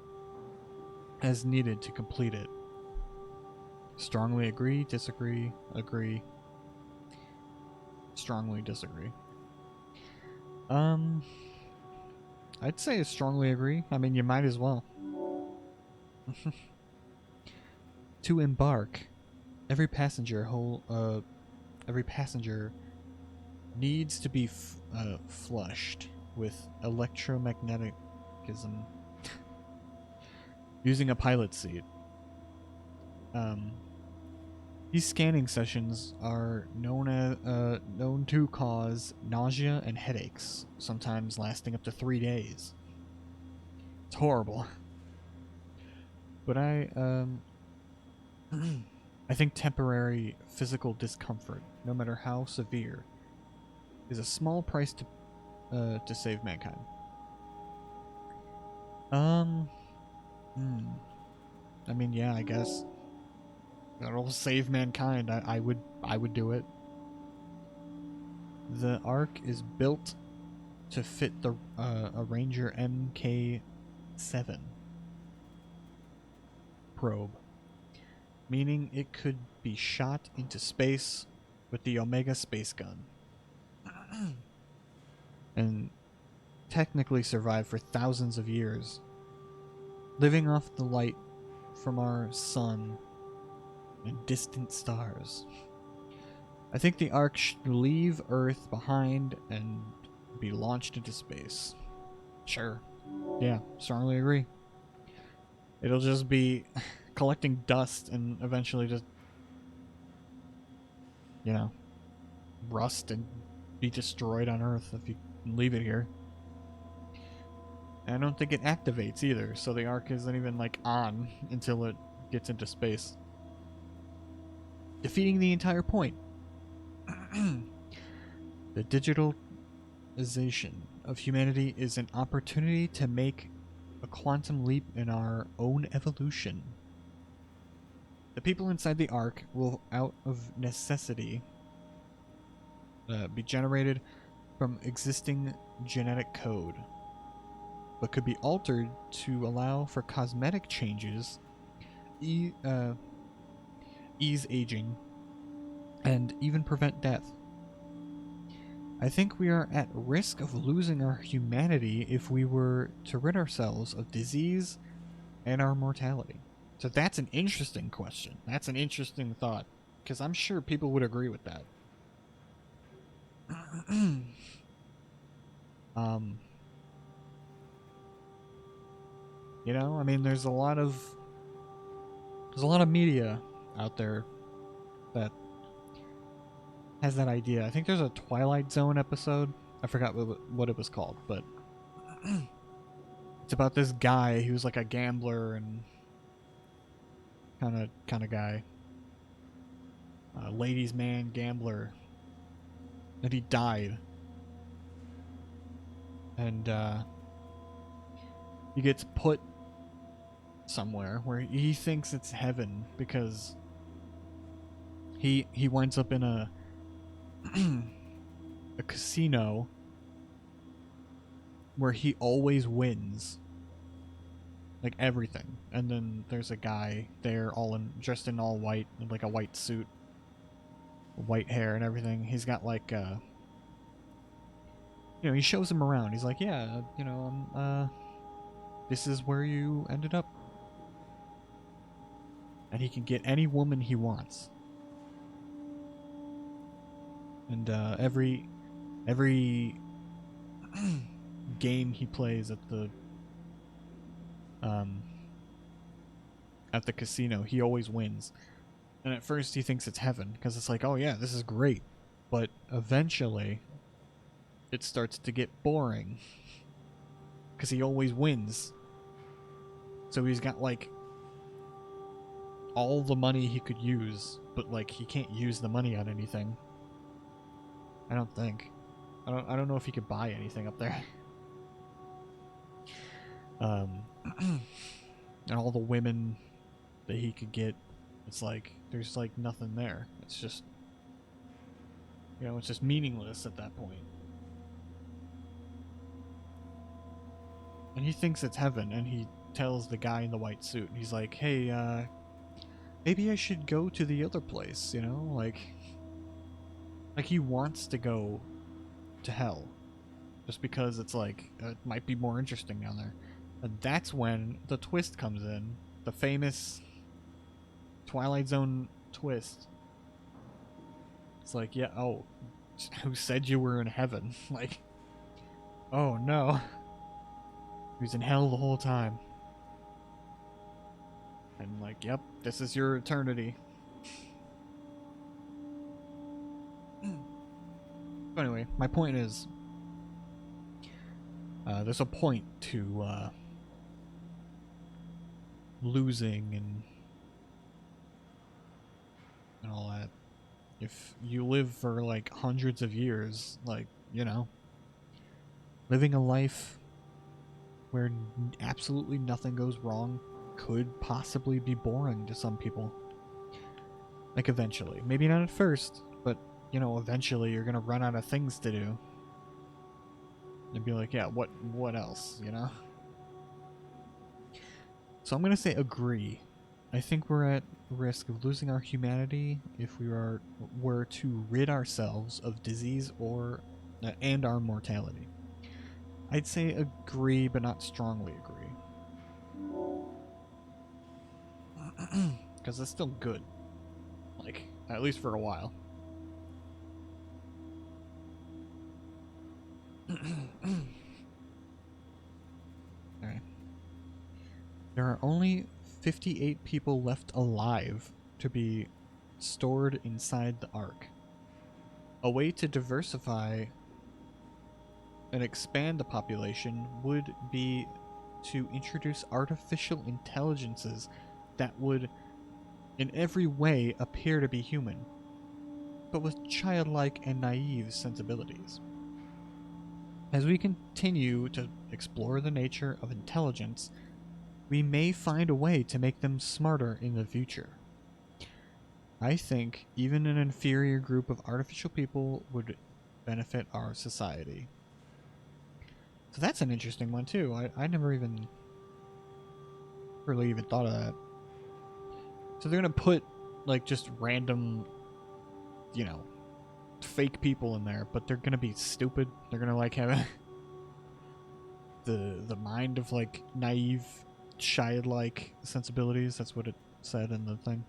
as needed to complete it. Strongly agree, disagree, agree, strongly disagree. I'd say I strongly agree. I mean, you might as well. To embark, every passenger needs to be flushed with electromagnetism using a pilot seat. These scanning sessions are known to cause nausea and headaches, sometimes lasting up to 3 days. It's horrible. But I think temporary physical discomfort, no matter how severe, is a small price to save mankind. I mean, yeah, I guess that'll save mankind. I would do it. The Ark is built to fit the a Ranger Mk7 probe, meaning it could be shot into space with the Omega space gun, and technically survive for thousands of years, living off the light from our sun and distant stars. I think the Ark should leave Earth behind and be launched into space. Sure. Yeah, strongly agree. It'll just be collecting dust and eventually just, you know, rust and be destroyed on Earth if you leave it here. And I don't think it activates either, so the Ark isn't even, like, on until it gets into space, defeating the entire point. The digitalization of humanity is an opportunity to make a quantum leap in our own evolution. The people inside the Ark will, out of necessity, be generated from existing genetic code, but could be altered to allow for cosmetic changes, ease aging, and even prevent death. I think we are at risk of losing our humanity if we were to rid ourselves of disease and our mortality. So that's an interesting question. That's an interesting thought, because I'm sure people would agree with that. You know, I mean, there's a lot of media out there that has that idea. I think there's a Twilight Zone episode. I forgot what it was called, but it's about this guy who's like a gambler and kind of guy, ladies' man gambler, and he died, and he gets put somewhere where he thinks it's heaven because he winds up in a a casino where he always wins, like everything. And then there's a guy there dressed in all white, in like a white suit, white hair and everything. He's got like he shows him around. He's like, yeah, this is where you ended up. And he can get any woman he wants. And every game he plays at the casino, he always wins. And at first he thinks it's heaven, because it's like, oh yeah, this is great. But eventually it starts to get boring, because he always wins. So he's got like all the money he could use, but like he can't use the money on anything. I don't think. I don't know if he could buy anything up there. And all the women that he could get, it's like there's like nothing there. It's just, you know, it's just meaningless at that point. And he thinks it's heaven, and he tells the guy in the white suit, he's like, hey, maybe I should go to the other place, you know? Like he wants to go to hell. Just because it's like, it might be more interesting down there. And that's when the twist comes in. The famous Twilight Zone twist. It's like, yeah, oh, who said you were in heaven? Like, oh no. He was in hell the whole time. And like, yep, this is your eternity. But anyway, my point is, there's a point to losing and all that. If you live for like hundreds of years, like, you know, living a life where absolutely nothing goes wrong could possibly be boring to some people. Like, eventually. Maybe not at first, but, you know, eventually you're gonna run out of things to do. And be like, yeah, what else, you know? So I'm gonna say agree. I think we're at risk of losing our humanity if we were to rid ourselves of disease and our mortality. I'd say agree, but not strongly agree. Because it's still good. Like, at least for a while. Alright. There are only 58 people left alive to be stored inside the Ark. A way to diversify and expand the population would be to introduce artificial intelligences that would in every way appear to be human, but with childlike and naive sensibilities. As we continue to explore the nature of intelligence, we may find a way to make them smarter in the future. I think even an inferior group of artificial people would benefit our society. So that's an interesting one too. I never even really even thought of that. So they're gonna put like just random, you know, fake people in there, but they're gonna be stupid. They're gonna like have the mind of like naive, childlike sensibilities. That's what it said in the thing.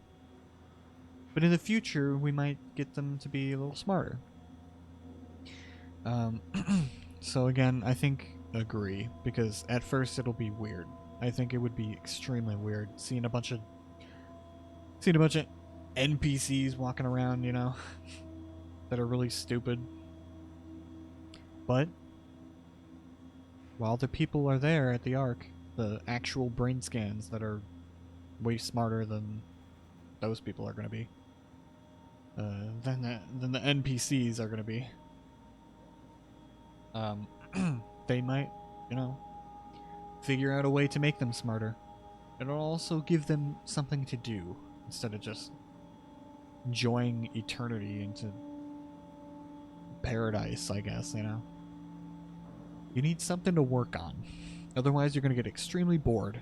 But in the future, we might get them to be a little smarter. So again, I think agree, because at first it'll be weird. I think it would be extremely weird seeing a bunch of NPCs walking around, you know, that are really stupid. But while the people are there at the Ark, the actual brain scans that are way smarter than those people are going to be, than the NPCs are going to be. They might, you know, figure out a way to make them smarter. It'll also give them something to do instead of just enjoying eternity into paradise, I guess, you know. You need something to work on. Otherwise, you're going to get extremely bored.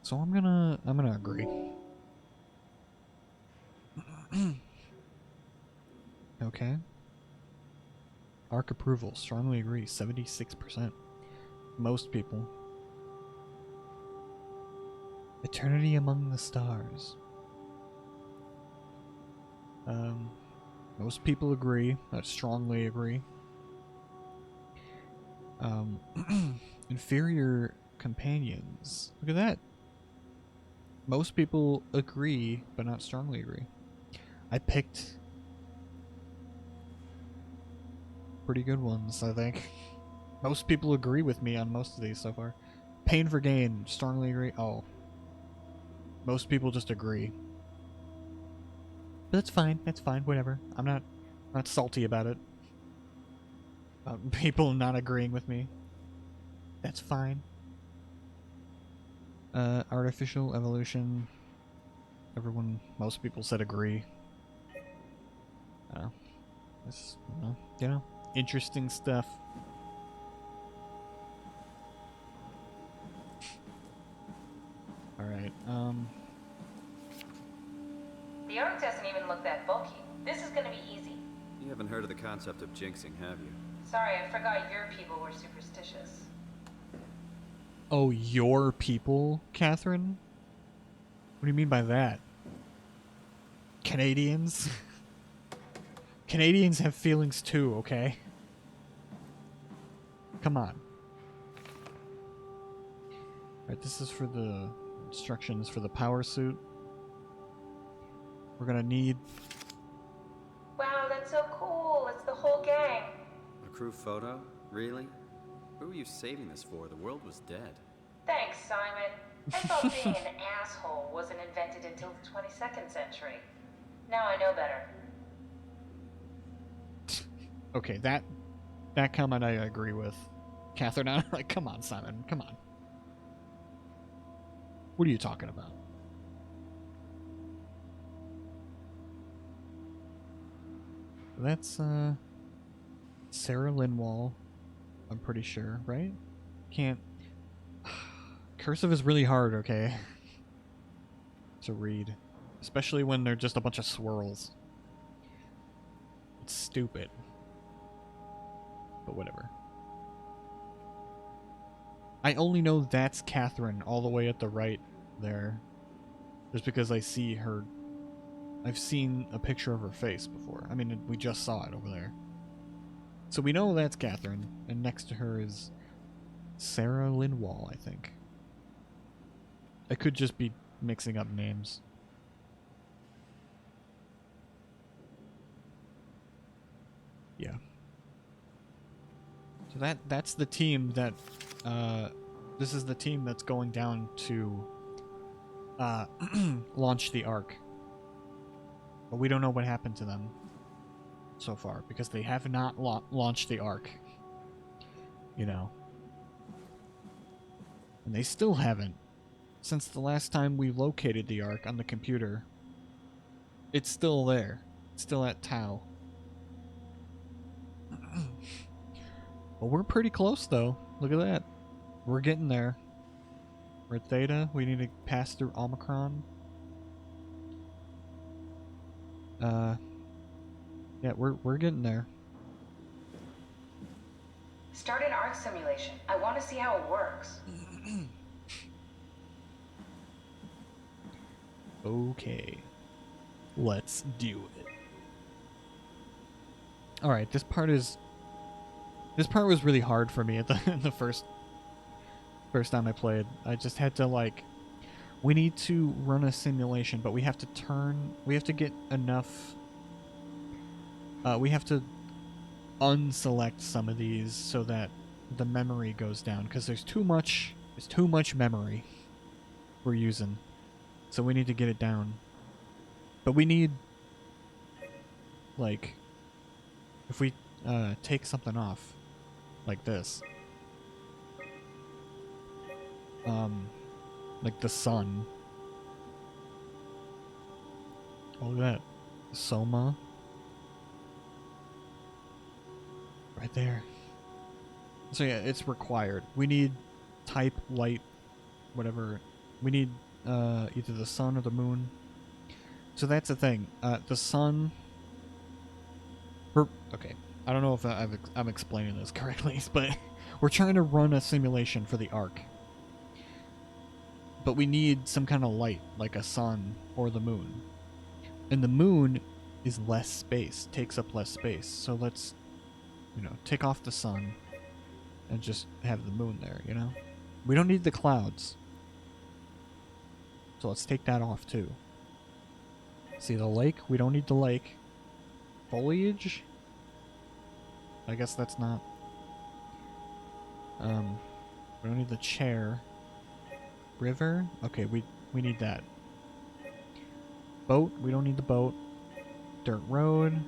So I'm gonna agree. Okay. Arc approval, strongly agree, 76%. Most people. Eternity among the stars. Most people agree, strongly agree. Inferior companions. Look at that. Most people agree, but not strongly agree. I picked pretty good ones, I think. Most people agree with me on most of these so far. Pain for gain, strongly agree. Oh. Most people just agree. But that's fine, whatever. I'm not salty about it. People not agreeing with me. That's fine. Artificial evolution. Most people said agree. It's, interesting stuff. Alright, The Ark doesn't even look that bulky. This is gonna be easy. You haven't heard of the concept of jinxing, have you? Sorry, I forgot your people were superstitious. oh, your people, Catherine? What do you mean by that? Canadians? Canadians have feelings too, okay? Come on. Alright, this is for the instructions for the power suit. We're gonna need... Wow, that's so cool. It's the whole gang. A crew photo? Really? Who were you saving this for? The world was dead. Thanks, Simon. I thought being an asshole wasn't invented until the 22nd century. Now I know better. Okay, that comment I agree with. Catherine, I'm like, come on, Simon, come on. What are you talking about? That's, Sarah Linwall, I'm pretty sure, right? Can't... Cursive is really hard, okay? To read. Especially when they're just a bunch of swirls. It's stupid. But whatever. I only know that's Catherine all the way at the right there. Just because I see her... I've seen a picture of her face before. I mean, we just saw it over there. So we know that's Catherine, and next to her is Sarah Linwall, I think. I could just be mixing up names. Yeah. So that's the team that this is the team that's going down to launch the Ark. But we don't know what happened to them so far because they have not launched the Ark. You know. And they still haven't. Since the last time we located the Ark on the computer, it's still there. It's still at Tau. Well, we're pretty close, though. Look at that. We're getting there. We're at Theta. We need to pass through Omicron. Yeah, we're getting there. Start an Ark simulation. I want to see how it works. Okay. Let's do it. Alright, this part was really hard for me at the first time I played. I just had to, like, we need to run a simulation, but we have to get enough, we have to unselect some of these so that the memory goes down, because there's too much memory we're using. So we need to get it down. But we need, like, if we take something off, like this, like the sun. Oh, look at that. SOMA. Right there. So yeah, it's required. We need type, light, whatever. We need either the sun or the moon. So that's the thing. The sun... Okay. I don't know if I'm explaining this correctly, but we're trying to run a simulation for the Ark. But we need some kind of light, like a sun or the moon. And the moon is less space, takes up less space. So let's, take off the sun and just have the moon there, We don't need the clouds. So let's take that off too. See the lake? We don't need the lake. Foliage? I guess that's not... we don't need the chair. River? Okay, we need that. Boat? We don't need the boat. Dirt road.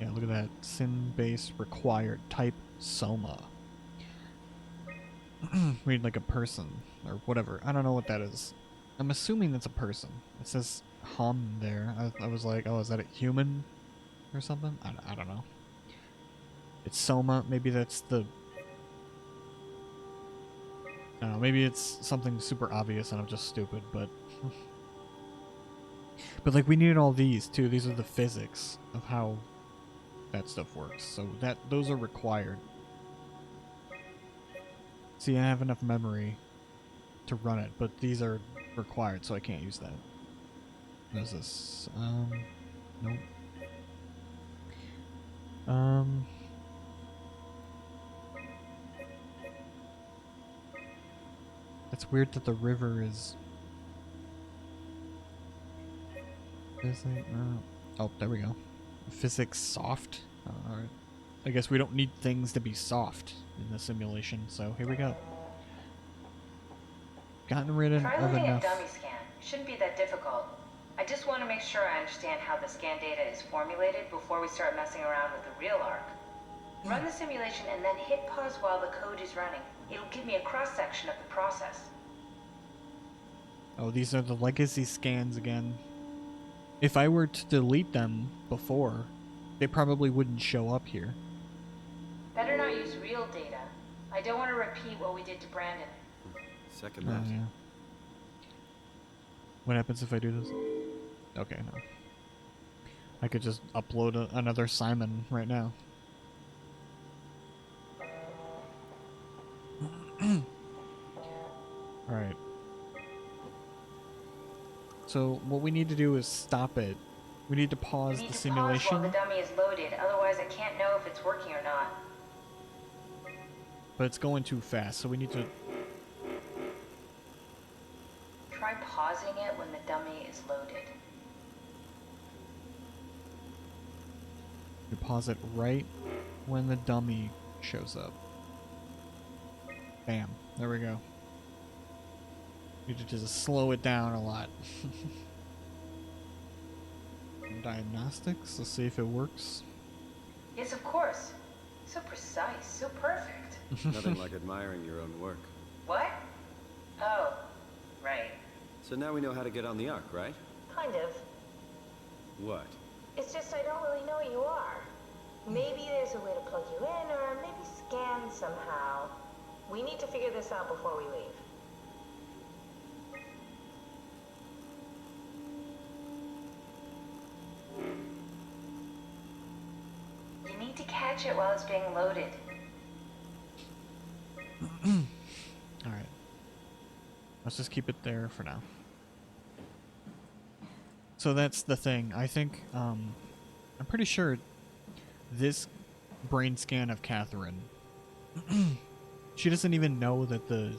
Yeah, look at that. Sim base required. Type SOMA. read like a person or whatever. I don't know what that is. I'm assuming that's a person. It says hum there. I was like, oh, is that a human or something? I don't know. It's SOMA. Maybe that's the... I don't know, maybe it's something super obvious and I'm just stupid, but... But like we needed all these too. These are the physics of how that stuff works. So those are required. See, I have enough memory to run it, but these are required, so I can't use that. What is this? Nope. It's weird that the river is... Oh, there we go. Physics soft. Alright. I guess we don't need things to be soft in the simulation, so here we go. Gotten rid of Try looking at enough. dummy scan. Shouldn't be that difficult. I just want to make sure I understand how the scan data is formulated before we start messing around with the real arc. Run the simulation and then hit pause while the code is running. It'll give me a cross-section of the process. Oh, these are the legacy scans again. If I were to delete them before, they probably wouldn't show up here. Better not use real data. I don't want to repeat what we did to Brandon. Second Oh, best. yeah. What happens if I do this? Okay, no. I could just upload another Simon right now. Alright. So, what we need to do is stop it. We need to pause We need the to pause simulation. while the dummy is loaded, otherwise I can't know if it's working or not. But it's going too fast, so we need to... Try pausing it when the dummy is loaded. You pause it right when the dummy shows up. Bam. There we go. Need to just slow it down a lot. Diagnostics. Let's see if it works. Yes, of course. So precise, so perfect. Nothing like admiring your own work. What? Oh, right. So now we know how to get on the Ark, right? Kind of. What? It's just I don't really know what you are. Maybe there's a way to plug you in, or maybe scan somehow. We need to figure this out before we leave. You need to catch it while it's being loaded. Alright. Let's just keep it there for now. So that's the thing. I think, I'm pretty sure this brain scan of Catherine, she doesn't even know that the...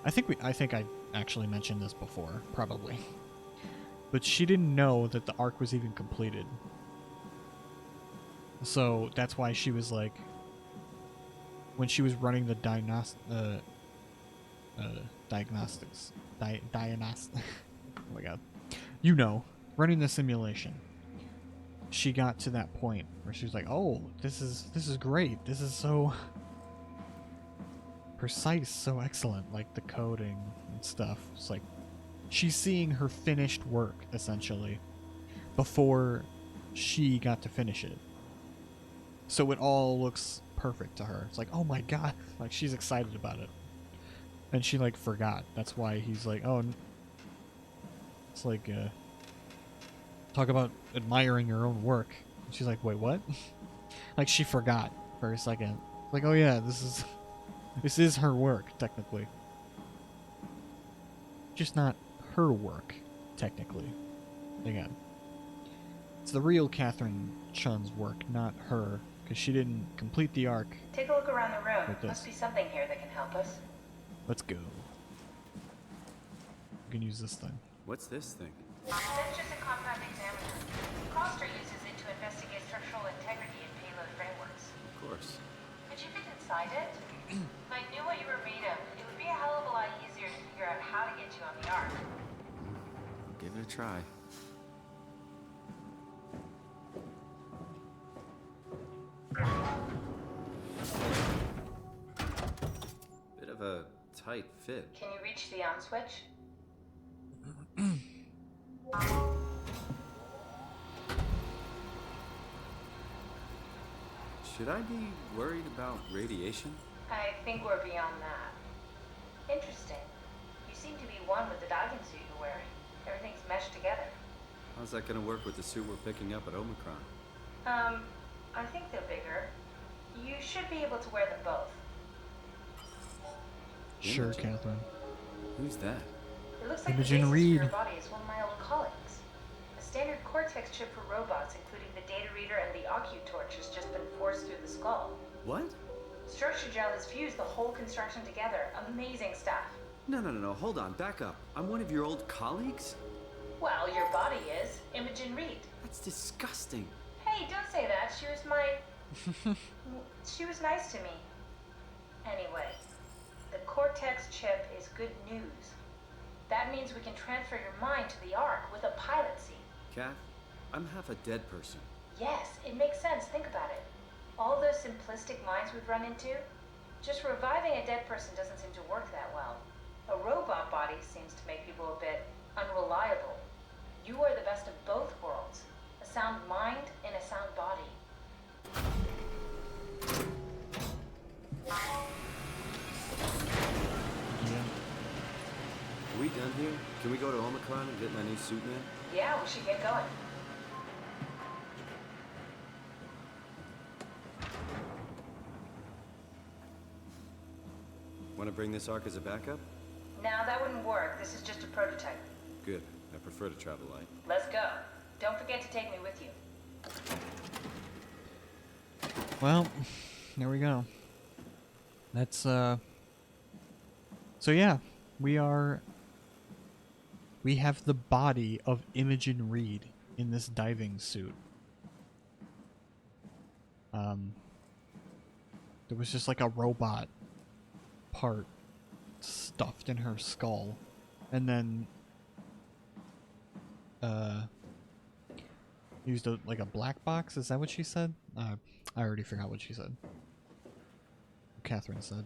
I think I actually mentioned this before, probably. But she didn't know that the arc was even completed. So that's why she was like, when she was running the diagnostics, oh my god, you know, running the simulation, she got to that point where she was like, oh, this is great, this is so precise, so excellent, like the coding and stuff. It's like she's seeing her finished work essentially before she got to finish it. So it all looks perfect to her. It's like, oh my god, like she's excited about it. And she like forgot. That's why he's like, oh, it's like, talk about admiring your own work. And she's like, wait, what? Like she forgot for a second. Like, oh yeah, this is her work, technically. Just not her work, technically. Again. It's the real Catherine Chun's work, not her. Because she didn't complete the arc. Take a look around the room. Like this. Must be something here that can help us. Let's go. We can use this thing. What's this thing? That's just a compound examiner. Coster uses it to investigate structural integrity in payload frameworks. Of course. Could you fit inside it? If I knew what you were made of, it would be a hell of a lot easier to figure out how to get you on the Ark. Give it a try. Bit of a tight fit. Can you reach the on switch? Should I be worried about radiation? I think we're beyond that. Interesting. You seem to be one with the diving suit you're wearing. Everything's meshed together. How's that gonna work with the suit we're picking up at Omicron? I think they're bigger. You should be able to wear them both. Sure, Imogen? Catherine. Who's that? It looks like Imogen the basis Reed. for your body is one of my old colleagues. A standard cortex chip for robots, including the data reader and the torch, has just been forced through the skull. What? Structure gel has fused the whole construction together. Amazing stuff. No, hold on, back up. I'm one of your old colleagues? Well, your body is. Imogen Reed. That's disgusting. Hey, don't say that. She was my... she was nice to me. Anyway, the cortex chip is good news. That means we can transfer your mind to the Ark with a pilot seat. Kat, I'm half a dead person. Yes, it makes sense. Think about it. All those simplistic minds we've run into, just reviving a dead person doesn't seem to work that well. A robot body seems to make people a bit unreliable. You are the best of both worlds. A sound mind and a sound body. Yeah. Are we done here? Can we go to Omicron and get my new suit now? Yeah, we should get going. Want to bring this Ark as a backup? Now that wouldn't work. This is just a prototype. Good. I prefer to travel light. Let's go. Don't forget to take me with you. Well, there we go. That's, So yeah, we have the body of Imogen Reed in this diving suit. There was just like a robot part stuffed in her skull. And then, used like a black box? Is that what she said? I already forgot what she said. Catherine said.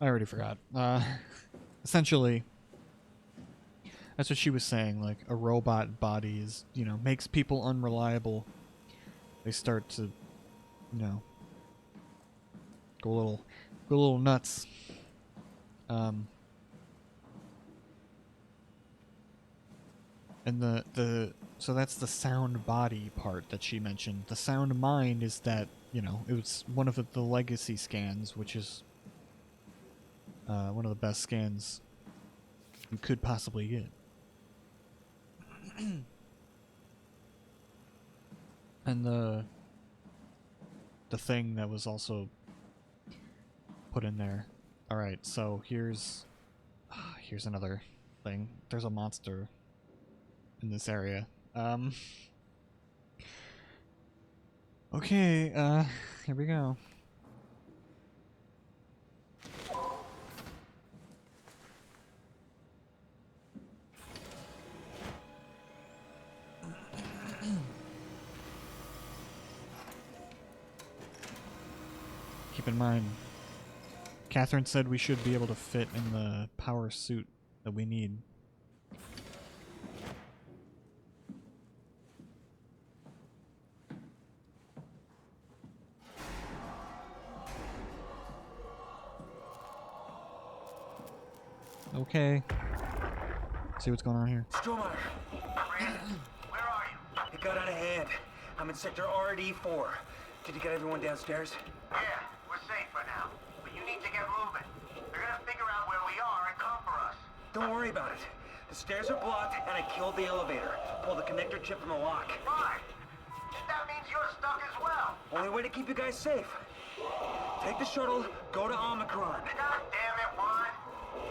I already forgot. Essentially, that's what she was saying. Like, a robot body is, makes people unreliable. They start to, go a little nuts. And so that's the sound body part that she mentioned. The sound mind is that, it was one of the legacy scans, which is one of the best scans you could possibly get. And the thing that was also put in there. Alright, so here's another thing. There's a monster in this area. Okay, here we go. Keep in mind, Catherine said we should be able to fit in the power suit that we need. Okay. See what's going on here. Strohmeyer, Brandon, where are you? it got out of hand. I'm in sector RD4. Did you get everyone downstairs? Yeah, we're safe for now. But you need to get moving. They're gonna figure out where we are and come for us. Don't worry about it. The stairs are blocked, and I killed the elevator. Pulled the connector chip from the lock. Fine. That means you're stuck as well. Only way to keep you guys safe. Take the shuttle, go to Omicron. God damn it, Juan.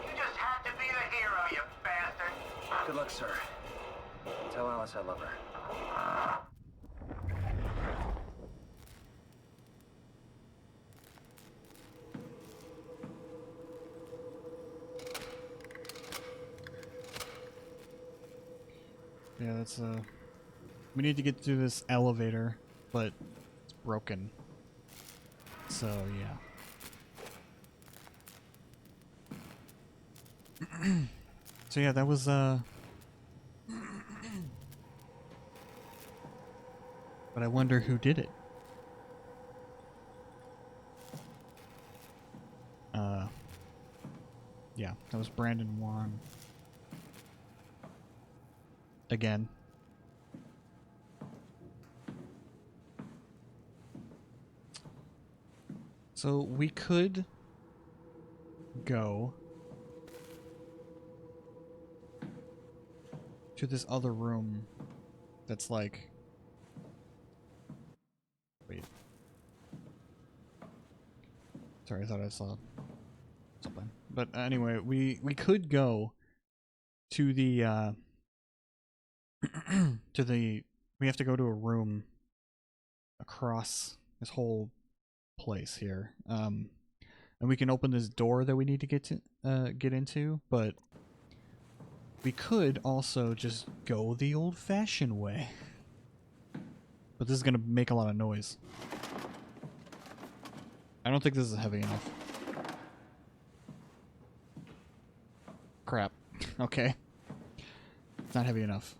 You just had to be the hero, you bastard. Good luck, sir. Tell Alice I love her. Yeah, that's we need to get through this elevator, but it's broken. So, yeah. So, yeah, that was, But I wonder who did it. Yeah, that was Brandon Wan. Again. So we could go to this other room that's like... Wait. Sorry, I thought I saw something. But anyway, we could go to the to the... We have to go to a room across this whole place here. And we can open this door that we need to get into, but we could also just go the old-fashioned way. But this is gonna make a lot of noise. I don't think this is heavy enough. Crap. Okay. It's not heavy enough.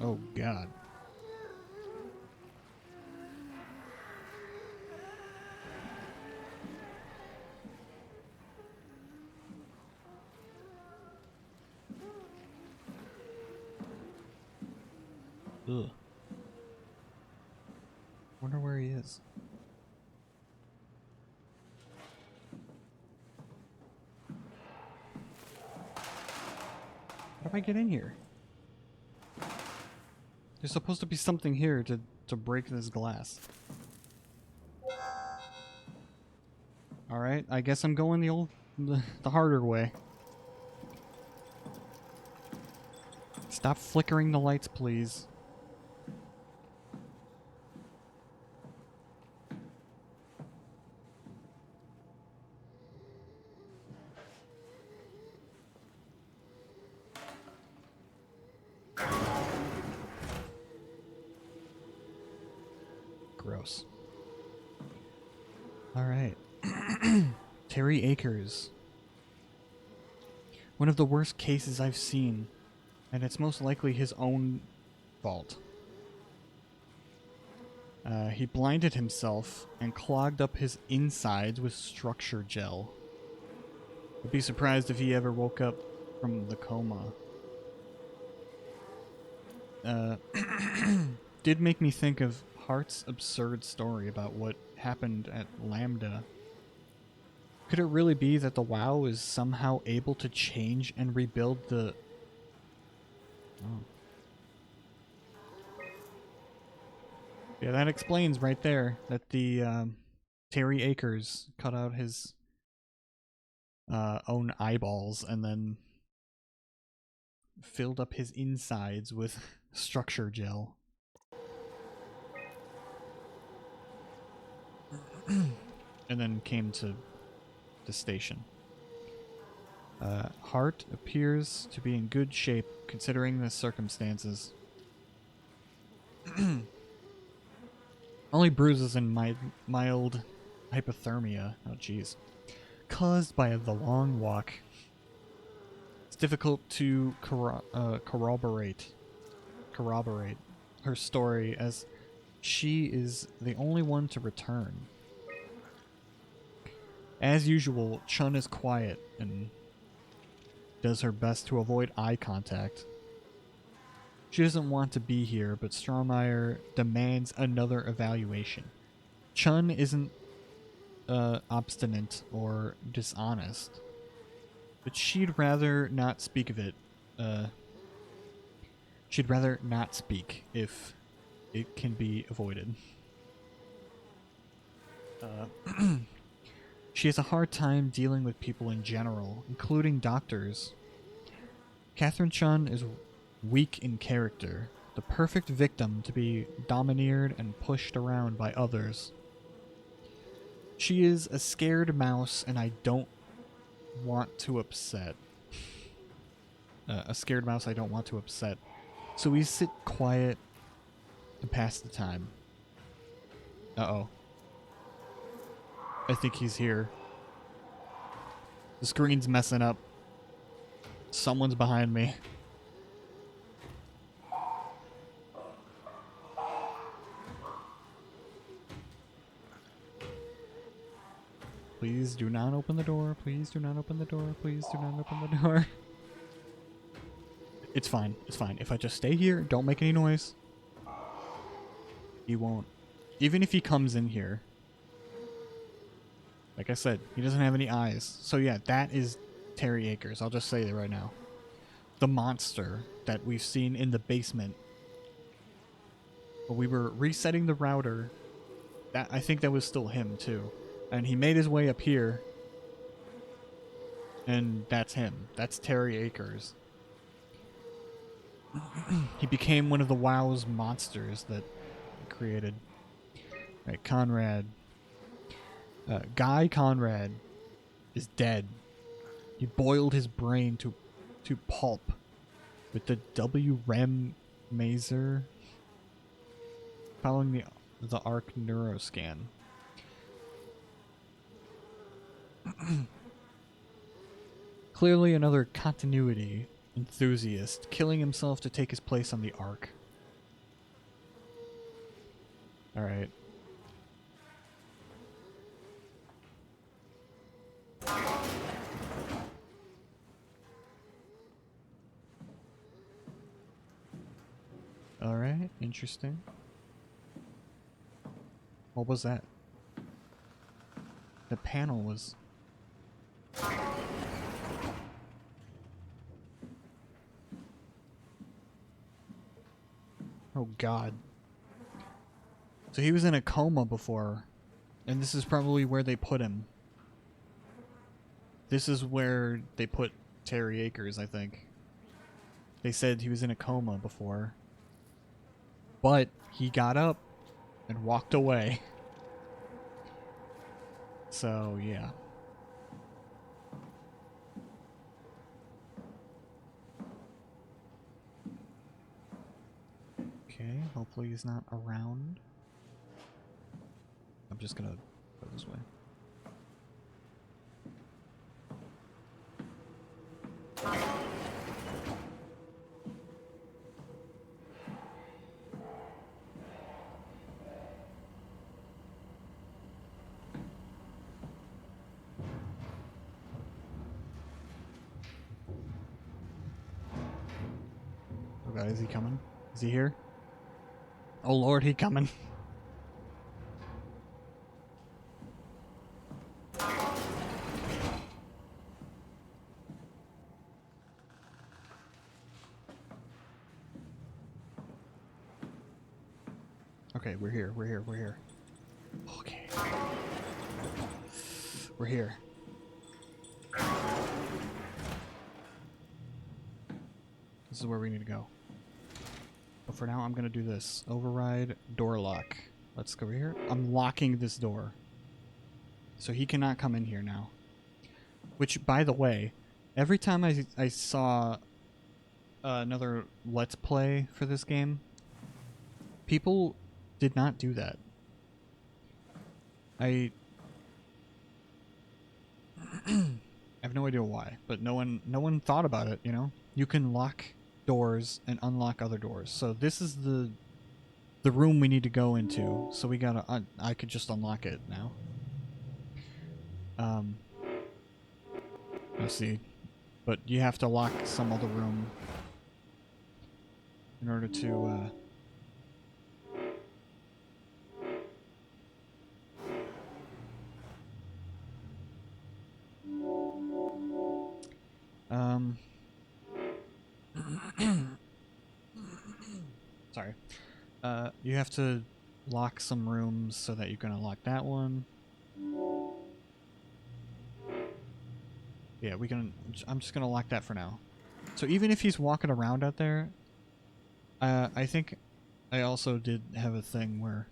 Oh, God. Ugh. Wonder where he is. How do I get in here? There's supposed to be something here to break this glass. Alright, I guess I'm going the harder way. Stop flickering the lights, please. Gross. Alright. Terry Akers. One of the worst cases I've seen, and it's most likely his own fault. He blinded himself and clogged up his insides with structure gel. I'd be surprised if he ever woke up from the coma. Did make me think of Hart's absurd story about what happened at Lambda. Could it really be that the WoW is somehow able to change and rebuild the... Oh. Yeah, that explains right there that the Terry Akers cut out his own eyeballs and then filled up his insides with structure gel. And then came to the station. Hart appears to be in good shape considering the circumstances. Only bruises and mild hypothermia. Oh, jeez. Caused by the long walk. It's difficult to corroborate her story as she is the only one to return. As usual, Chun is quiet and does her best to avoid eye contact. She doesn't want to be here, but Strohmeyer demands another evaluation. Chun isn't obstinate or dishonest, but she'd rather not speak of it. She'd rather not speak if it can be avoided. She has a hard time dealing with people in general, including doctors. Catherine Chun is weak in character, the perfect victim to be domineered and pushed around by others. She is a scared mouse, and I don't want to upset. A scared mouse I don't want to upset. So we sit quiet to pass the time. Uh-oh. I think he's here. The screen's messing up. Someone's behind me. Please do not open the door. Please do not open the door. Please do not open the door. It's fine. It's fine. If I just stay here, don't make any noise. He won't. Even if he comes in here. Like I said, he doesn't have any eyes. So yeah, that is Terry Akers. I'll just say it right now. The monster that we've seen in the basement. But we were resetting the router. I think that was still him too. And he made his way up here. And that's him. That's Terry Akers. He became one of the WoW's monsters that he created. Right, Conrad. Guy Conrad is dead. He boiled his brain to pulp with the WREM maser following the ARC neuroscan. Clearly another continuity enthusiast killing himself to take his place on the ARC. Alright. Alright, interesting. What was that? The panel was... Oh god. So he was in a coma before, and this is probably where they put him. This is where they put Terry Akers, I think. They said he was in a coma before. But he got up and walked away. So, yeah. Okay, hopefully he's not around. I'm just gonna go this way. Oh god, is he coming? Is he here? Oh lord, he coming. Okay, we're here, we're here, we're here. Okay. We're here. This is where we need to go. But for now, I'm gonna do this. Override door lock. Let's go over here. I'm locking this door. So he cannot come in here now. Which, by the way, every time I saw another Let's Play for this game, people did not do that. I have no idea why, but no one thought about it, you know? You can lock doors and unlock other doors. So this is the room we need to go into. So we gotta I could just unlock it now. Let's see. But you have to lock some other room in order to sorry. You have to lock some rooms so that you can unlock that one. Yeah, I'm just gonna lock that for now. So even if he's walking around out there, I think I also did have a thing where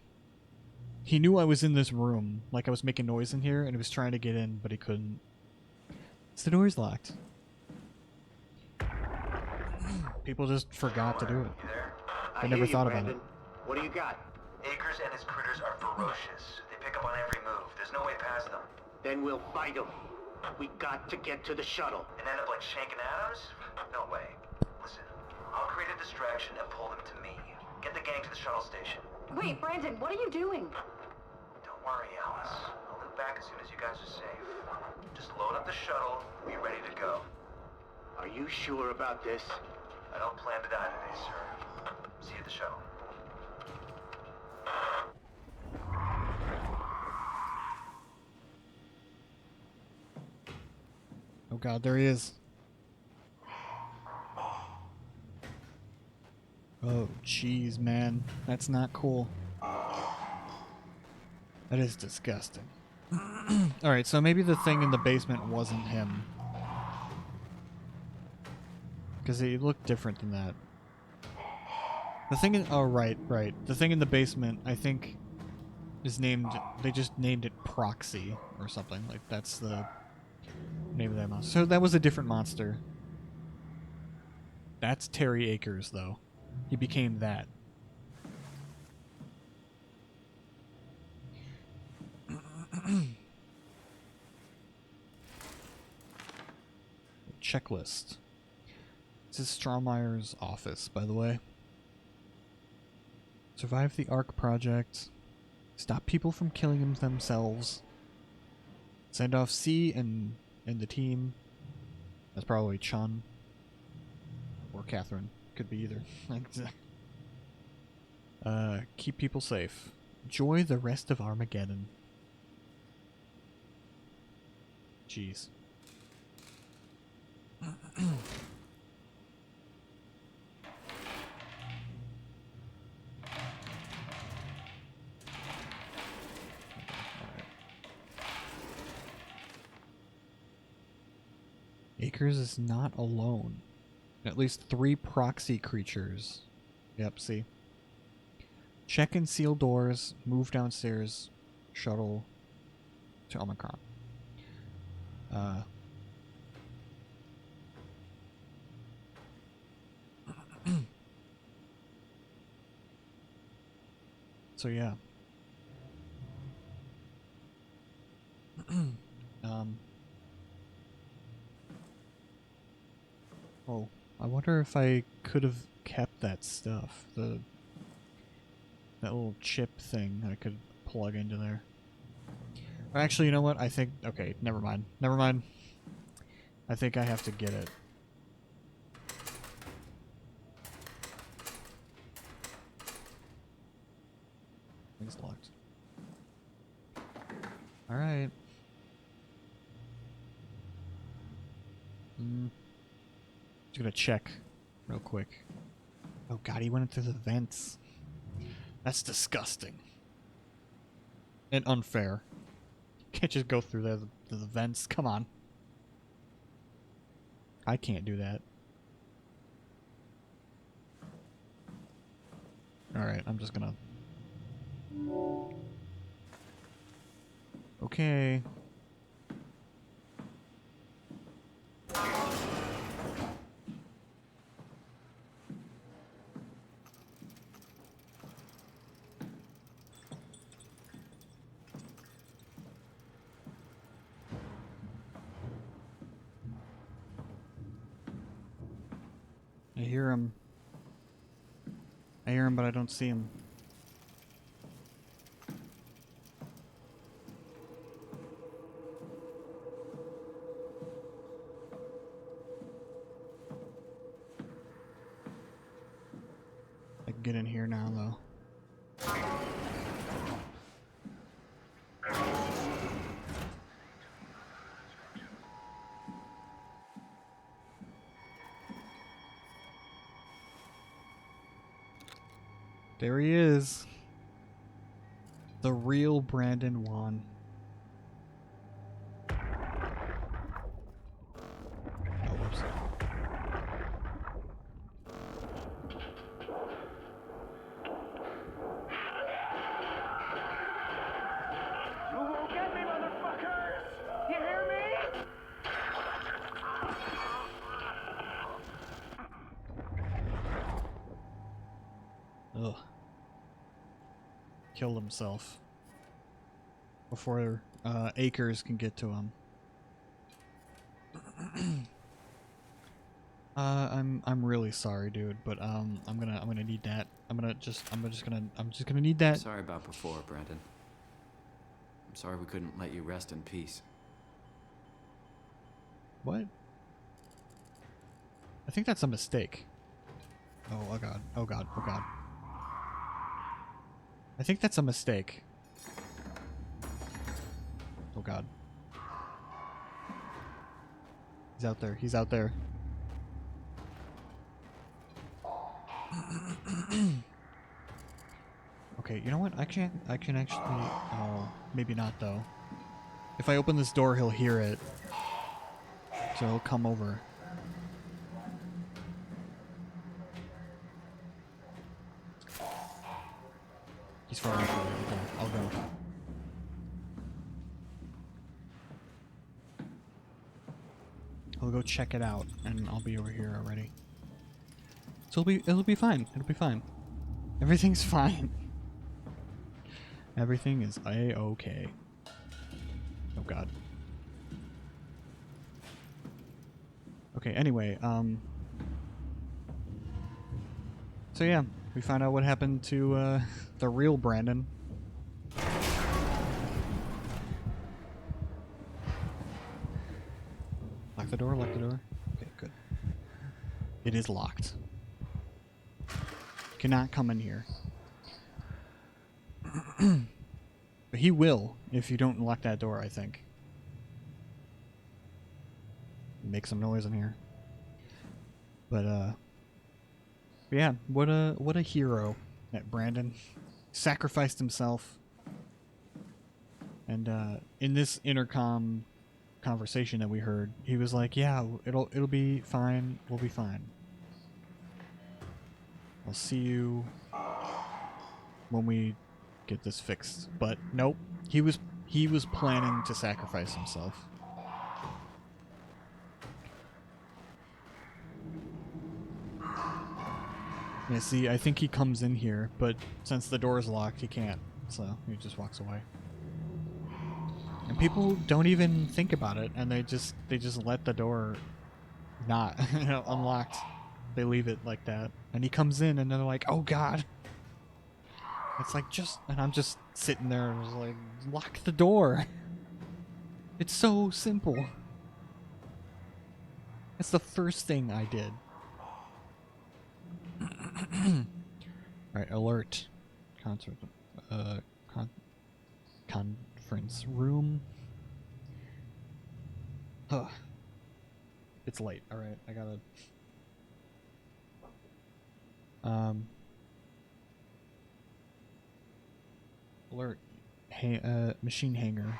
he knew I was in this room, like I was making noise in here, and he was trying to get in, but he couldn't. So the door's locked. People just forgot to do it. You there? I They hear never you, thought about Brandon. it. What do you got? Akers and his critters are ferocious. They pick up on every move. There's no way past them. Then we'll fight them. We got to get to the shuttle. And end up like Shank and Adams? No way. Listen, I'll create a distraction and pull them to me. Get the gang to the shuttle station. Wait, Brandon, what are you doing? Don't worry, Alice. I'll look back as soon as you guys are safe. Just load up the shuttle, be ready to go. Are you sure about this? I don't plan to die today, sir. See you at the shuttle. Oh god, there he is. Oh jeez, man. That's not cool. That is disgusting. Alright, so maybe the thing in the basement wasn't him. Because he looked different than that. The thing in... Oh, right. The thing in the basement, I think, is named... They just named it Proxy or something. Like, that's the name of that monster. So that was a different monster. That's Terry Akers, though. He became that. Checklist. This is Straumeyer's office, by the way. Survive the Ark project. Stop people from killing themselves. Send off C and the team. That's probably Chun. Or Catherine. Could be either. Keep people safe. Enjoy the rest of Armageddon. Jeez. Akers is not alone. At least 3 proxy creatures. Yep, see. Check and seal doors. Move downstairs. Shuttle to Omicron. So yeah. Oh, I wonder if I could have kept that stuff. That little chip thing I could plug into there. Or actually, you know what? I think... Okay, never mind. Never mind. I think I have to get it. Things locked. Alright. Just gonna check real quick. Oh god, he went through the vents. That's disgusting. And unfair. Can't just go through the vents. Come on. I can't do that. Alright, I'm just gonna... Okay. I hear him. I hear him, but I don't see him. I can get in here now, though. There he is. The real Brandon Wan. Oh, whoops. You won't get me, motherfuckers! You hear me? Ugh. killed himself before Akers can get to him. I'm really sorry, dude, but I'm gonna need that. I'm just gonna need that. Sorry about before, Brandon. I'm sorry we couldn't let you rest in peace. What? I think that's a mistake. Oh god. Oh god. Oh god. I think that's a mistake. Oh god. He's out there. He's out there. Okay, you know what? I can actually. Oh, maybe not though. If I open this door, he'll hear it. So he'll come over. He's far enough away. Okay, I'll go. I'll go check it out, and I'll be over here already. So it'll be fine. It'll be fine. Everything's fine. Everything is a-okay. Oh god. Okay, anyway, so yeah, we found out what happened to the real Brandon. Lock the door, lock the door. Okay, good. It is locked. Cannot come in here. But he will if you don't lock that door, I think. Make some noise in here. But yeah, what a hero that Brandon sacrificed himself. And in this intercom conversation that we heard, he was like, "Yeah, it'll be fine. We'll be fine. I'll see you when we get this fixed." But nope, he was planning to sacrifice himself. Yeah, see, I think he comes in here, but since the door is locked, he can't. So he just walks away. And people don't even think about it, and they just let the door not unlocked. They leave it like that, and he comes in, and they're like, "Oh God!" It's like and I'm just sitting there, and I was like, "Lock the door." It's so simple. It's the first thing I did. Alright, alert. Concert. Conference room. Huh. It's late. Alright, I gotta... Alert. Machine hangar.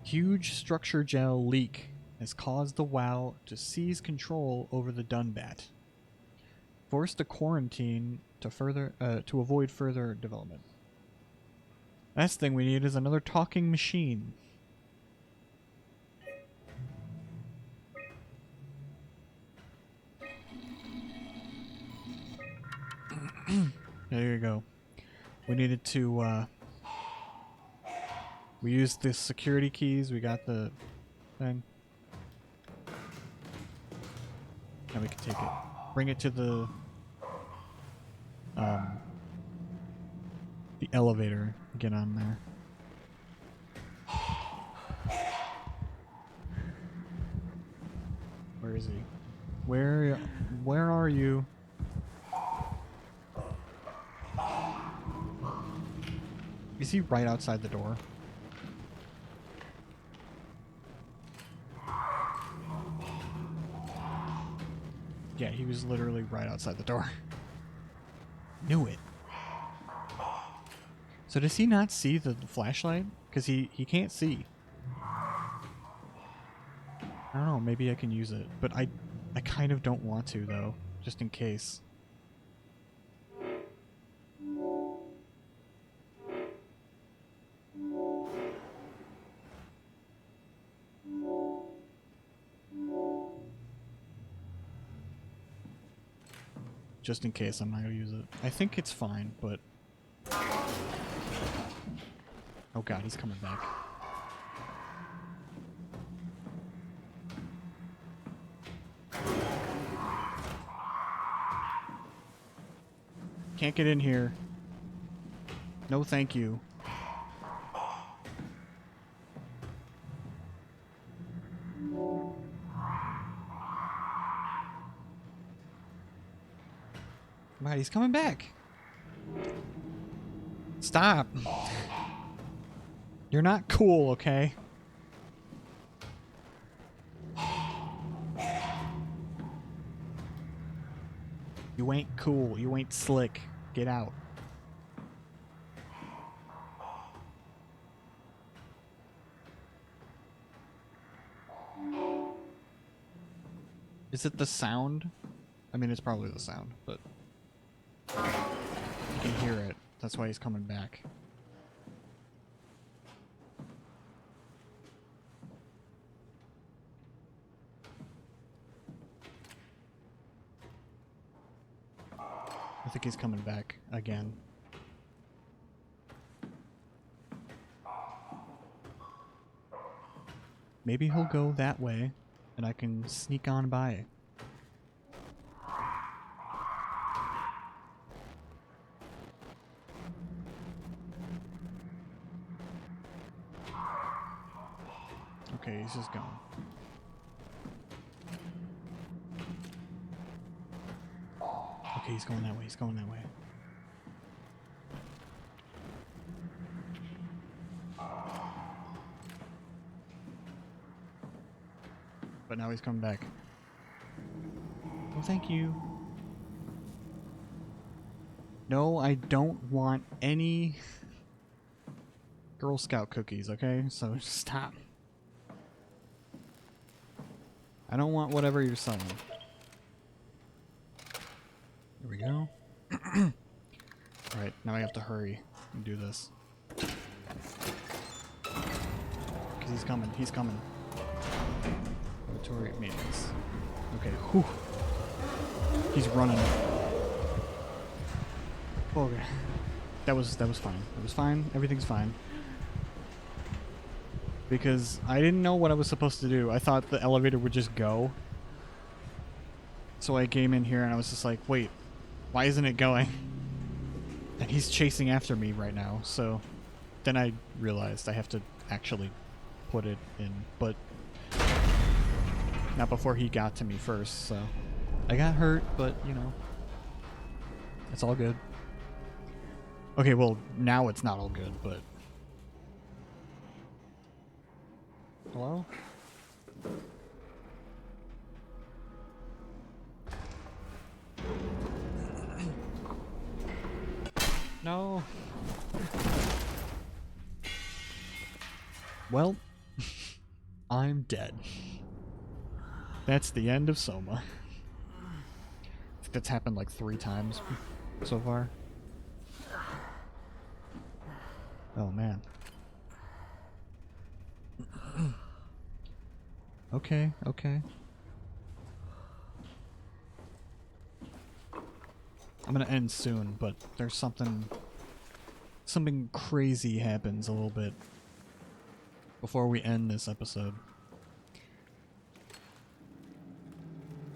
Huge structure gel leak has caused the WoW to seize control over the Dunbat. Forced to quarantine to avoid further development. Last thing we need is another talking machine. There you go. We needed to we used the security keys, we got the thing. Now we can take it. Bring it to the elevator. Get on there. Where is he? Where are you? Is he right outside the door? Yeah, he was literally right outside the door. Knew it. So does he not see the flashlight? Because he can't see. I don't know, maybe I can use it. But I kind of don't want to, though. Just in case. Just in case, I'm not going to use it. I think it's fine, but... Oh god, he's coming back. Can't get in here. No thank you. Right, he's coming back. Stop. You're not cool, okay? You ain't cool. You ain't slick. Get out. Is it the sound? I mean, it's probably the sound, but you can hear it. That's why he's coming back. I think he's coming back again. Maybe he'll go that way, and I can sneak on by. Okay, he's just going. Okay, he's going that way, he's going that way. But now he's coming back. Oh, thank you. No, I don't want any Girl Scout cookies, okay? So stop. I don't want whatever you're selling. There we go. Alright, now I have to hurry and do this. Because he's coming, he's coming. Laboratory maintenance. Okay, whew. He's running. Okay. That was fine. It was fine. Everything's fine. Because I didn't know what I was supposed to do. I thought the elevator would just go. So I came in here and I was just like, wait, why isn't it going? And he's chasing after me right now. So then I realized I have to actually put it in. But not before he got to me first. So I got hurt, but you know, it's all good. Okay, well, now it's not all good, but... Hello? No. Well, I'm dead. That's the end of SOMA. I think that's happened like 3 times so far. Oh man. Okay, okay. I'm gonna end soon, but there's something crazy happens a little bit before we end this episode.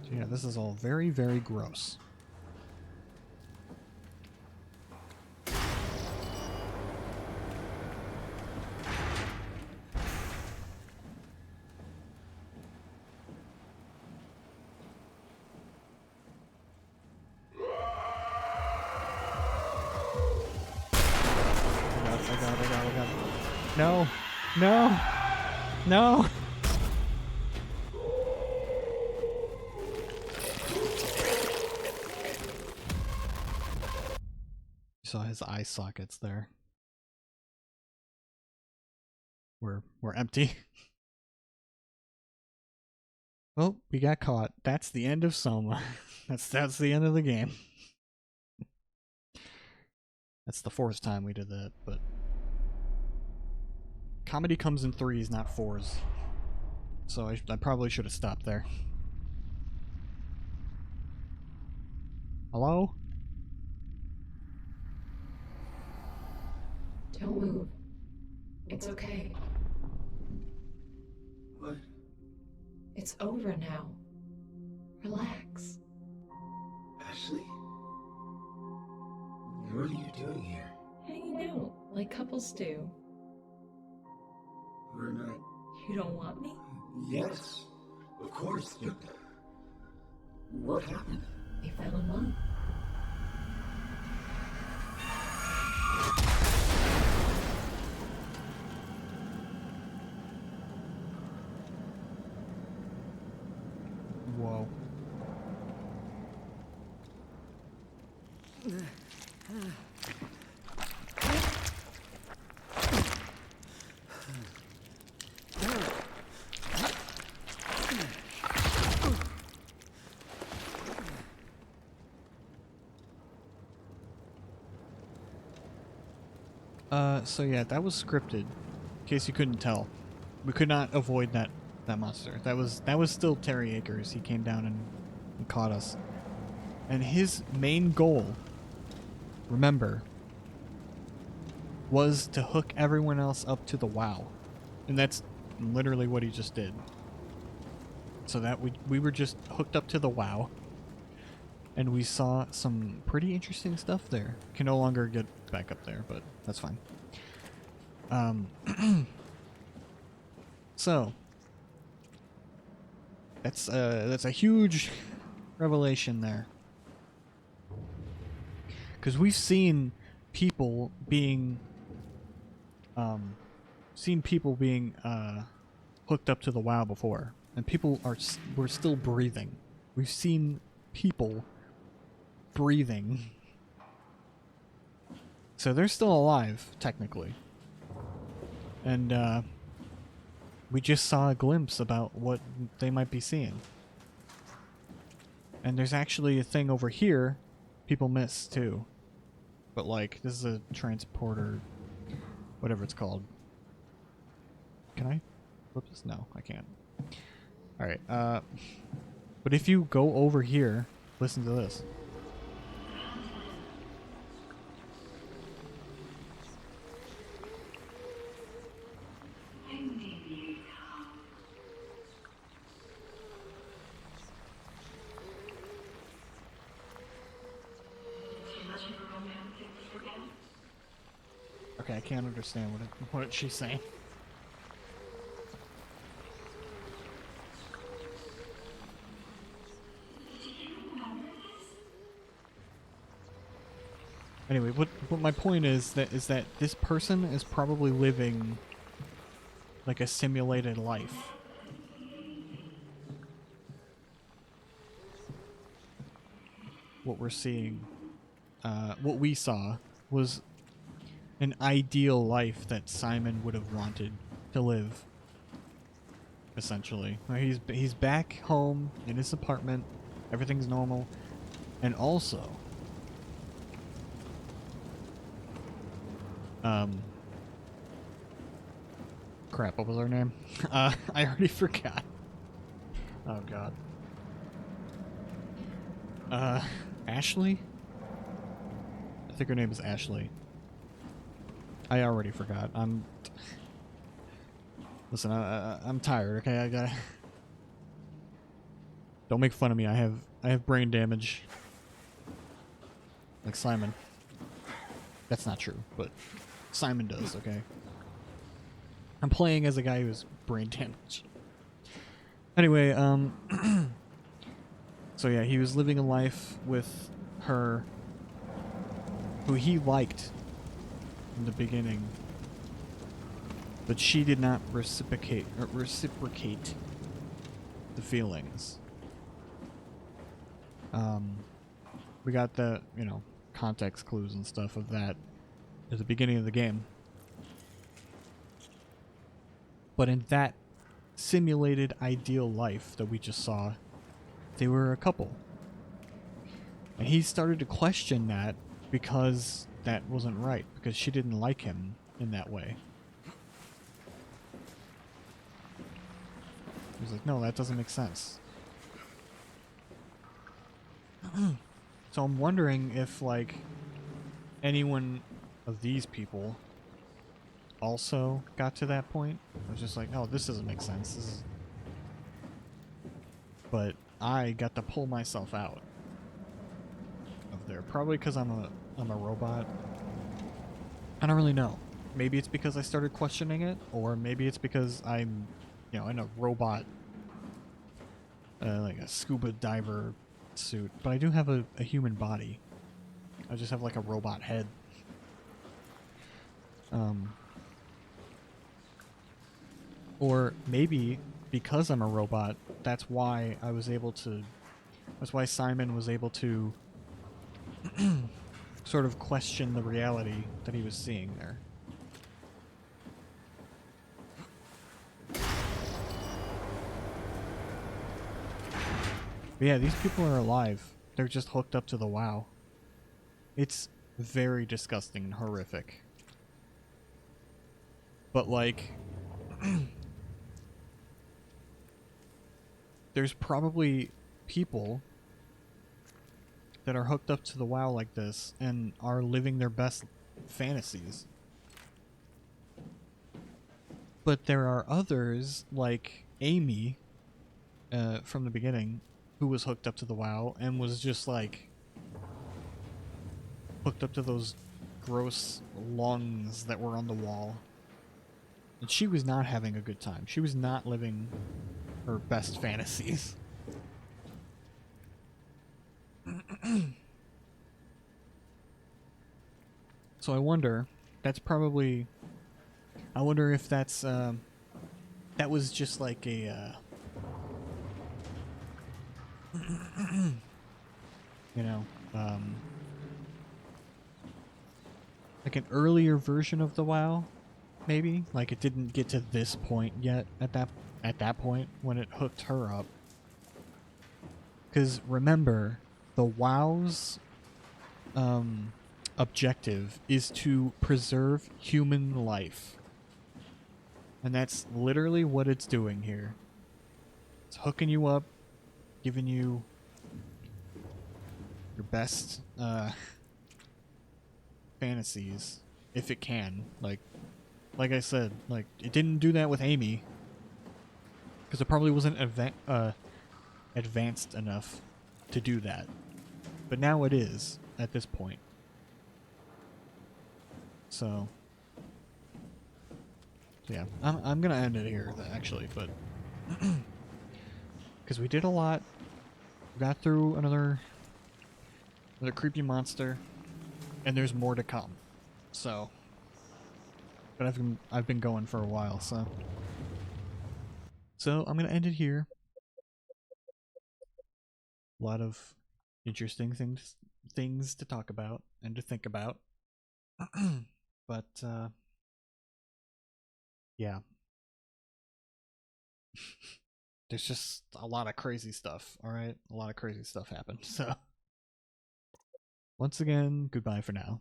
So yeah, this is all very, very gross. No! No! No! You saw his eye sockets there. We're empty. Well, we got caught. That's the end of SOMA. That's the end of the game. That's the 4th time we did that, but comedy comes in 3s, not 4s. So I probably should have stopped there. Hello? Don't move. It's okay. What? It's over now. Relax. Ashley? What are you doing here? Hanging out like couples do. We're not... You don't want me? Yes, of course, but... What happened? We fell in love. Whoa. So yeah, that was scripted. In case you couldn't tell, we could not avoid that monster. That was still Terry Akers. He came down and caught us. And his main goal, remember, was to hook everyone else up to the WoW. And that's literally what he just did. So that we were just hooked up to the WoW. And we saw some pretty interesting stuff there. Can no longer get back up there, but that's fine. So that's a huge revelation there. Because we've seen people being hooked up to the WoW before, and people were still breathing. We've seen people breathing, so they're still alive technically, and we just saw a glimpse about what they might be seeing. And there's actually a thing over here people miss too. But like, this is a transporter, whatever it's called. Can I flip this? No, I can't. Alright, but if you go over here, listen to this. Okay, I can't understand what she's saying. Anyway, what my point is that this person is probably living like a simulated life. What we're seeing, what we saw was an ideal life that Simon would have wanted to live. Essentially, he's back home in his apartment, everything's normal, and also, crap, what was her name? I already forgot. Oh god. Ashley? I think her name is Ashley. I already forgot. Listen, I'm tired, okay? I gotta... Don't make fun of me. I have brain damage. Like Simon. That's not true, but Simon does, okay? I'm playing as a guy who has brain damage. Anyway, so yeah, he was living a life with her who he liked in the beginning, but she did not reciprocate the feelings. We got the, context clues and stuff of that at the beginning of the game. But in that simulated ideal life that we just saw, they were a couple. And he started to question that because that wasn't right, because she didn't like him in that way. He was like, no, that doesn't make sense. So I'm wondering if, like, anyone of these people also got to that point. I was just like, oh, this doesn't make sense. This is... But I got to pull myself out of there. Probably because I'm a robot. I don't really know. Maybe it's because I started questioning it, or maybe it's because I'm, you know, in a robot, like a scuba diver suit. But I do have a human body. I just have like a robot head. Or maybe because I'm a robot, that's why I was able to. That's why Simon was able to sort of question the reality that he was seeing there. But yeah, these people are alive. They're just hooked up to the WoW. It's very disgusting and horrific. But like... there's probably people that are hooked up to the WoW like this and are living their best fantasies. But there are others, like Amy, from the beginning, who was hooked up to the WoW and was just like hooked up to those gross lungs that were on the wall. And she was not having a good time. She was not living her best fantasies. So I wonder, that's probably... I wonder if that's, that was just like a, you know, like an earlier version of the WoW, maybe? Like it didn't get to this point yet at that point when it hooked her up. Because remember, the WoW's objective is to preserve human life. And that's literally what it's doing here. It's hooking you up, giving you your best fantasies, if it can. Like I said, like it didn't do that with Amy, because it probably wasn't advanced enough to do that. But now it is at this point. So yeah, I'm gonna end it here actually, but because we did a lot, got through another creepy monster, and there's more to come. So, but I've been going for a while, so I'm gonna end it here. A lot of interesting things to talk about and to think about. But yeah. There's just a lot of crazy stuff, alright? A lot of crazy stuff happened. So once again, goodbye for now.